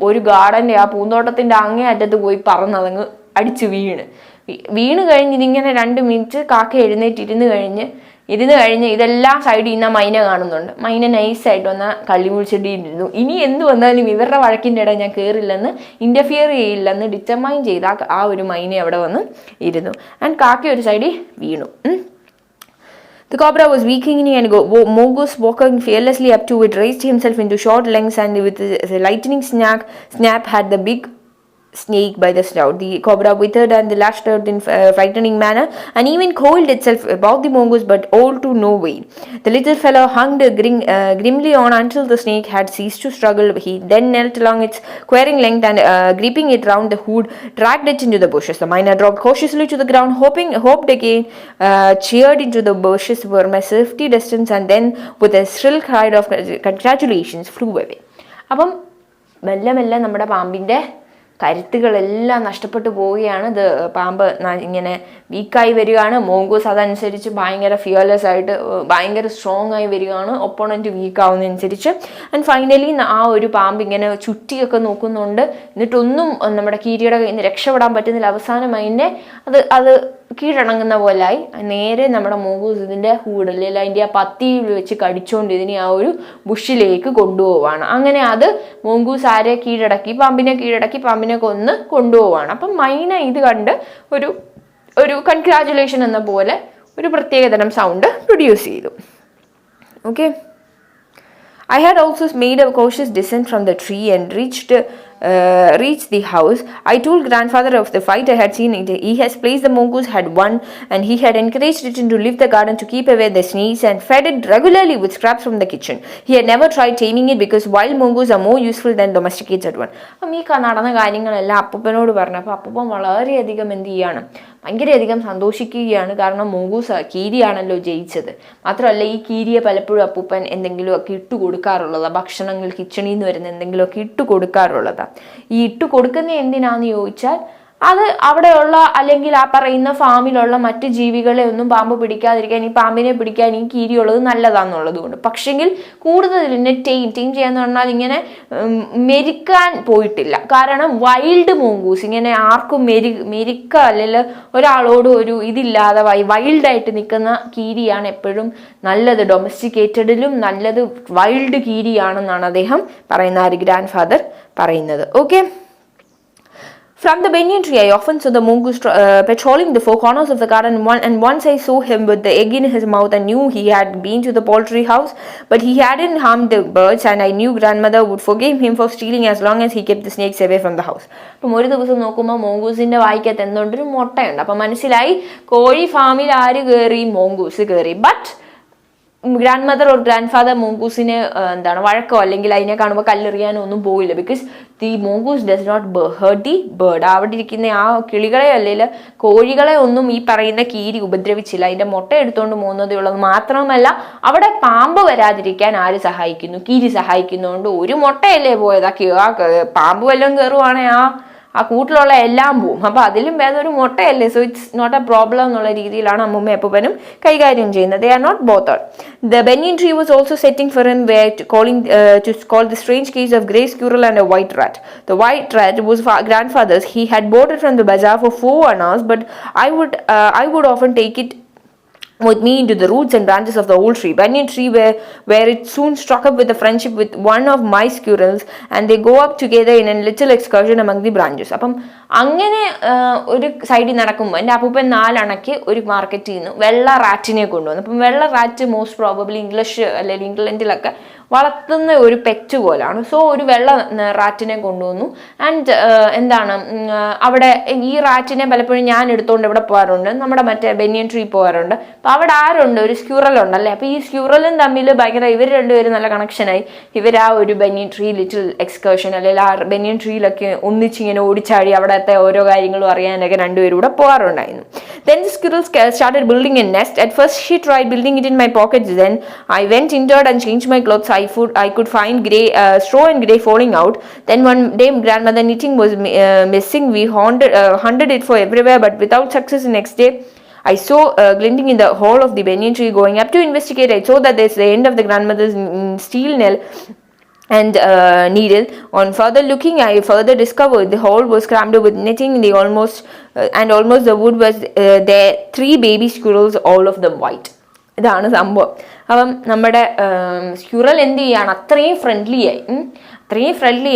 ഒരു ഗാർഡന്റെ ആ പൂന്തോട്ടത്തിന്റെ അങ്ങേ അറ്റത്ത് പോയി പറന്നതങ്ങ് അടിച്ച് വീണ് കഴിഞ്ഞ് ഇതിങ്ങനെ 2 മിനിറ്റ് കാക്ക ഇരുന്ന് കഴിഞ്ഞ് ഇതെല്ലാം സൈഡിൽ നിന്ന് മൈന കാണുന്നുണ്ട്. മൈന നൈസായിട്ട് വന്ന കള്ളിമുൾച്ചെടിയിരുന്നു. ഇനി എന്ത് വന്നാലും ഇവരുടെ വഴക്കിൻ്റെ ഇടയിൽ ഞാൻ കയറില്ലെന്ന്, ഇന്റർഫിയർ ചെയ്യില്ലെന്ന് ഡിറ്റർമൈൻ ചെയ്ത ആ ഒരു മൈന അവിടെ വന്ന് ഇരുന്നു. ആൻഡ് കാക്ക ഒരു സൈഡിൽ വീണു. The cobra was weakening and mongoose walking fearlessly up to it raised himself into short lengths, and with a lightning snap had the big snake by the snout. The cobra withered and lashed out in frightening manner, and even coiled itself about the mongoose, but all to no avail. The little fellow hung grimly on until the snake had ceased to struggle. He then knelt along its quivering length and, gripping it round the hood, dragged it into the bushes. The miner dropped cautiously to the ground, hoped again, cheered into the bushes for a safety distance, and then, with a shrill cry of congratulations, flew away. അപ്പം മെല്ലെ മെല്ലെ നമ്മുടെ പാമ്പിൻ്റെ കരുത്തുകളെല്ലാം നഷ്ടപ്പെട്ടു പോവുകയാണ്. ഇത് പാമ്പ് ഇങ്ങനെ വീക്കായി വരികയാണ്. മോങ്കൂസ് അതനുസരിച്ച് ഭയങ്കര ഫിയർലെസ് ആയിട്ട് ഭയങ്കര സ്ട്രോങ് ആയി വരികയാണ്, ഒപ്പോണൻറ്റ് വീക്കാവുന്നതനുസരിച്ച്. ആൻഡ് ഫൈനലി ആ ഒരു പാമ്പ് ഇങ്ങനെ ചുറ്റിയൊക്കെ നോക്കുന്നുണ്ട്, എന്നിട്ടൊന്നും നമ്മുടെ കീരിയുടെ കയ്യിൽ നിന്ന് രക്ഷപ്പെടാൻ പറ്റുന്നില്ല. അവസാനം അതിനെ അത് കീഴടങ്ങുന്ന പോലായി. നേരെ നമ്മുടെ മോങ്കൂസ് ഇതിൻ്റെ ഹൂഡ് അല്ലെങ്കിൽ അതിൻ്റെ ആ പത്തിയിൽ വെച്ച് കടിച്ചുകൊണ്ട് ഇതിനെ ആ ഒരു ബുഷിലേക്ക് കൊണ്ടുപോവാണ്. അങ്ങനെ അത് മോങ്കൂസ് ആരെ കീഴടക്കി? പാമ്പിനെ കൊന്ന് കൊണ്ടുപോവാണ്. അപ്പം മൈന ഇത് കണ്ട് ഒരു കൺഗ്രാജുലേഷൻ എന്ന പോലെ ഒരു പ്രത്യേകതരം സൗണ്ട് പ്രൊഡ്യൂസ് ചെയ്തു. Okay. I had also made a cautious descent from the tree and reached the house. I told grandfather of the fight I had seen. He has placed the mongoose had won, and he had encouraged it to leave the garden to keep away the snakes, and fed it regularly with scraps from the kitchen. He had never tried taming it because wild mongoose are more useful than domesticated one. അപ്പം ഈ നടന്ന കാര്യങ്ങളെല്ലാം അപ്പൂപ്പനോട് പറഞ്ഞു. അപ്പോൾ അപ്പൂപ്പൻ വളരെയധികം എന്ത് ചെയ്യാണ്, ഭയങ്കരധികം സന്തോഷിക്കുകയാണ്. കാരണം മോങ്കൂസ് കീരിയാണല്ലോ ജയിച്ചത്. മാത്രമല്ല ഈ കീരിയെ പലപ്പോഴും അപ്പൂപ്പൻ എന്തെങ്കിലുമൊക്കെ ഇട്ട് കൊടുക്കാറുള്ളതാണ്, ഭക്ഷണങ്ങൾ കിച്ചണിൽ നിന്ന് വരുന്ന എന്തെങ്കിലുമൊക്കെ ഇട്ട് കൊടുക്കാറുള്ളതാണ്. ഈ ഇട്ട് കൊടുക്കുന്ന എന്തിനാന്ന് ചോദിച്ചാൽ അത് അവിടെയുള്ള അല്ലെങ്കിൽ ആ പറയുന്ന ഫാമിലുള്ള മറ്റ് ജീവികളെ ഒന്നും പാമ്പ് പിടിക്കാതിരിക്കാൻ, ഈ പാമ്പിനെ പിടിക്കാൻ ഈ കീരിയുള്ളത് നല്ലതാണെന്നുള്ളത് കൊണ്ട്. പക്ഷെങ്കിൽ കൂടുതൽ ഇതിനെ ടീം ചെയ്യാന്ന് പറഞ്ഞാൽ ഇങ്ങനെ മെരിക്കാൻ പോയിട്ടില്ല. കാരണം വൈൽഡ് മോങ്കൂസ് ഇങ്ങനെ ആർക്കും മെരിക്ക അല്ലെങ്കിൽ ഒരാളോട് ഒരു ഇതില്ലാതെ വൈൽഡായിട്ട് നിൽക്കുന്ന കീരിയാണ് എപ്പോഴും നല്ലത്. ഡൊമസ്റ്റിക്കേറ്റഡിലും നല്ലത് വൈൽഡ് കീരിയാണെന്നാണ് അദ്ദേഹം പറയുന്ന ആ ഗ്രാൻഡ് ഫാദർ പറയുന്നത്. Okay. From the banyan tree, I often saw the mongoose patrolling the four corners of the garden, and once I saw him with the egg in his mouth and knew he had been to the poultry house, but he hadn't harmed the birds, and I knew grandmother would forgive him for stealing as long as he kept the snakes away from the house. അപ്പം ഒരു ദിവസം നോക്കുമ്പോൾ മോങ്കൂസിന്റെ വായിക്കകത്ത് എന്തുകൊണ്ടൊരു മുട്ടയുണ്ട്. അപ്പം മനസ്സിലായി കോഴി ഫാമിൽ ആര് കയറി? മോങ്കൂസ് കയറി. But grandmother or grandfather മോങ്കൂസിന് വഴക്കോ അല്ലെങ്കിൽ അതിനെ കാണുമ്പോൾ കല്ലെറിയാനോ ഒന്നും പോയില്ല. Because the mongoose does not hurt the bird. അവിടെ ഇരിക്കുന്ന ആ കിളികളെ അല്ലെങ്കിൽ കോഴികളെ ഒന്നും ഈ പറയുന്ന കീരി ഉപദ്രവിച്ചില്ല. അതിന്റെ മുട്ട എടുത്തുകൊണ്ട് പോകുന്നതേ ഉള്ളത്. മാത്രമല്ല അവിടെ പാമ്പ് വരാതിരിക്കാൻ ആര് സഹായിക്കുന്നു? കീരി സഹായിക്കുന്നതുകൊണ്ട് ഒരു മുട്ടയല്ലേ പോയത്. ആ പാമ്പ് വല്ലതും കയറുവാണെങ്കിൽ ആ കൂട്ടിലുള്ള എല്ലാം പോവും. അപ്പൊ അതിലും വേറെ ഒരു മുട്ടയല്ലേ. So it's not a problem എന്നുള്ള രീതിയിലാണ് അമ്മൂമ്മ അപ്പൂപ്പനും കൈകാര്യം ചെയ്യുന്നത്. They are not bothered. The banyan tree was also setting for him where to call the strange case of grey squirrel and a white rat. The white rat was grandfather's. He had bought it from the bazaar for 4 annas, but I would often take it with me into the roots and branches of the old tree, banyan tree, where it soon struck up with a friendship with one of my squirrels, and they go up together in a little excursion among the branches. അപ്പം അങ്ങനെ ഒരു സൈഡിൽ നടക്കുമ്പോൾ എൻ്റെ അപ്പൂപ്പൻ 4 അണയ്ക്ക് ഒരു മാർക്കറ്റിൽ നിന്ന് വെള്ള റാറ്റിനെ കൊണ്ടുവന്നു. അപ്പം വെള്ള റാറ്റ് മോസ്റ്റ് പ്രോബബ്ലി ഇംഗ്ലീഷ് അല്ലെങ്കിൽ ഇംഗ്ലണ്ടിലൊക്കെ വളർത്തുന്ന ഒരു പെറ്റ് പോലാണ്. സോ ഒരു വെള്ള റാറ്റിനെ കൊണ്ടുവന്നു. ആൻഡ് അവിടെ ഈ റാറ്റിനെ പലപ്പോഴും ഞാൻ എടുത്തുകൊണ്ട് ഇവിടെ പോകാറുണ്ട്, നമ്മുടെ മറ്റേ ബനിയൻ ട്രീ പോകാറുണ്ട്. അപ്പം അവിടെ ആരുണ്ട്? ഒരു സ്ക്യൂറലുണ്ട് അല്ലേ. അപ്പം ഈ സ്ക്യൂറലും തമ്മിൽ ഭയങ്കര ഇവർ രണ്ടുപേരും നല്ല കണക്ഷനായി. ഇവർ ആ ഒരു ബനിയൻ ട്രീ ലിറ്റിൽ എക്സ്കർഷൻ അല്ലെങ്കിൽ ആ ബനിയൻ ട്രീയിലൊക്കെ ഒന്നിച്ചിങ്ങനെ ഓടിച്ചാടി അവിടത്തെ ഓരോ കാര്യങ്ങളും അറിയാനൊക്കെ രണ്ടുപേരും കൂടെ പോകാറുണ്ടായിരുന്നു. Then the squirrel started building a nest. At first she tried building it in my pockets. Then I went indoors and changed my clothes. I could find straw and grey falling out. Then one day grandmother knitting was missing. We hunted it for everywhere, but without success. The next day I saw glinting in the hole of the banyan tree. Going up to investigate, I saw that there's the end of the grandmother's steel nail and needle. On further looking, I further discovered the hole was crammed with knitting. Almost the wood was there. 3 baby squirrels, all of them white. ഇതാണ് സംഭവം. അപ്പം നമ്മുടെ squirrel എന്ത് ചെയ്യാണ്, അത്രയും friendly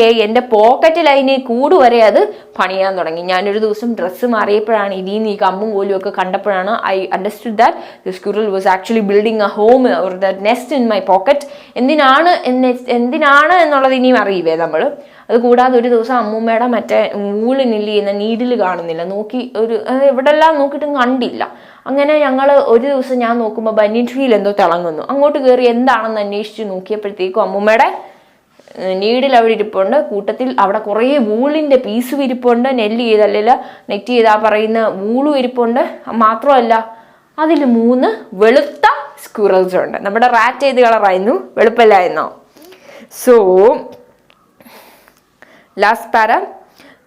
ആയി എൻ്റെ പോക്കറ്റിൽ അതിന് കൂട് വരെ അത് പണിയാൻ തുടങ്ങി. ഞാനൊരു ദിവസം ഡ്രസ്സ് മാറിയപ്പോഴാണ് ഇതിൽ നിന്ന് ഈ കമ്പും കോലും ഒക്കെ കണ്ടപ്പോഴാണ് I understood that the squirrel was actually building A home or the nest in my pocket. എന്തിനാണ് എന്നുള്ളത് ഇനിയും അറിയുവേ നമ്മൾ. അത് കൂടാതെ ഒരു ദിവസം അമ്മൂമ്മയുടെ മറ്റേ ഊളിനില്ല ചെയ്യുന്ന നീഡിൽ കാണുന്നില്ല, നോക്കി എവിടെല്ലാം നോക്കിയിട്ടും കണ്ടില്ല. അങ്ങനെ ഞങ്ങൾ ഒരു ദിവസം ഞാൻ നോക്കുമ്പോൾ ബനിയൻ ട്രീയിൽ എന്തോ തിളങ്ങുന്നു, അങ്ങോട്ട് കയറി എന്താണെന്ന് അന്വേഷിച്ച് നോക്കിയപ്പോഴത്തേക്കും അമ്മൂമ്മയുടെ നീഡിൽ അവിടെ ഇരിപ്പുണ്ട്. കൂട്ടത്തിൽ അവിടെ കുറേ വൂളിൻ്റെ പീസും ഇരിപ്പുണ്ട്, നെറ്റ് ചെയ്താൽ പറയുന്ന വൂളും ഇരിപ്പുണ്ട്. മാത്രമല്ല അതിൽ 3 വെളുത്ത സ്ക്യൂറൽസ് ഉണ്ട്. നമ്മുടെ റാറ്റ് ഏത് കളറായിരുന്നു, വെളുപ്പല്ലായിരുന്നോ? So last para.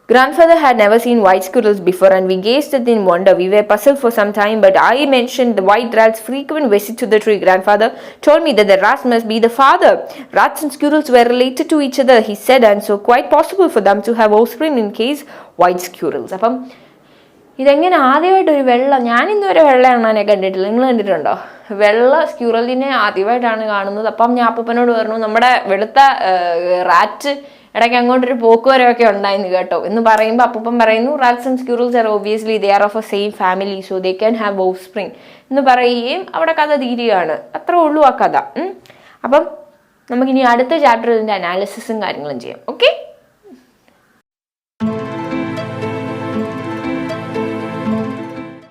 Grandfather had never seen white squirrels before and we gazed at them in wonder. We were puzzled for some time, but I mentioned the white rat's frequent visit to the tree. Grandfather told me that the rat must be the father. Rats and squirrels were related to each other, he said, and so quite possible for them to have offspring in case white squirrels. അപ്പം ഇതെങ്ങനെ ആദ്യമായിട്ടൊരു ഞാനിന്നുവരെ വെള്ള എണ്ണാനെ കണ്ടിട്ടില്ല. നിങ്ങൾ കണ്ടിട്ടുണ്ടോ? വെള്ള സ്ക്യൂറലിനെ ആദ്യമായിട്ടാണ് കാണുന്നത്. അപ്പം ഞാൻ അപ്പൂപ്പനോട് പറഞ്ഞു, നമ്മുടെ വെളുത്ത റാറ്റ് ഇടയ്ക്ക് അങ്ങോട്ടൊരു പോക്കുവരവൊക്കെ ഉണ്ടായിരുന്നു കേട്ടോ എന്ന് പറയുമ്പോൾ അപ്പൂപ്പൻ പറയുന്നു, rats and squirrels are obviously they are of a same family so they can have offspring എന്ന് പറയുകയും അവിടെ കഥ തീരുകയാണ്. അത്രേ ഉള്ളൂ ആ കഥ. അപ്പം നമുക്കിനി അടുത്ത ചാപ്റ്ററിൽ ഇതിൻ്റെ അനാലിസിസും കാര്യങ്ങളും ചെയ്യാം. ഓക്കെ.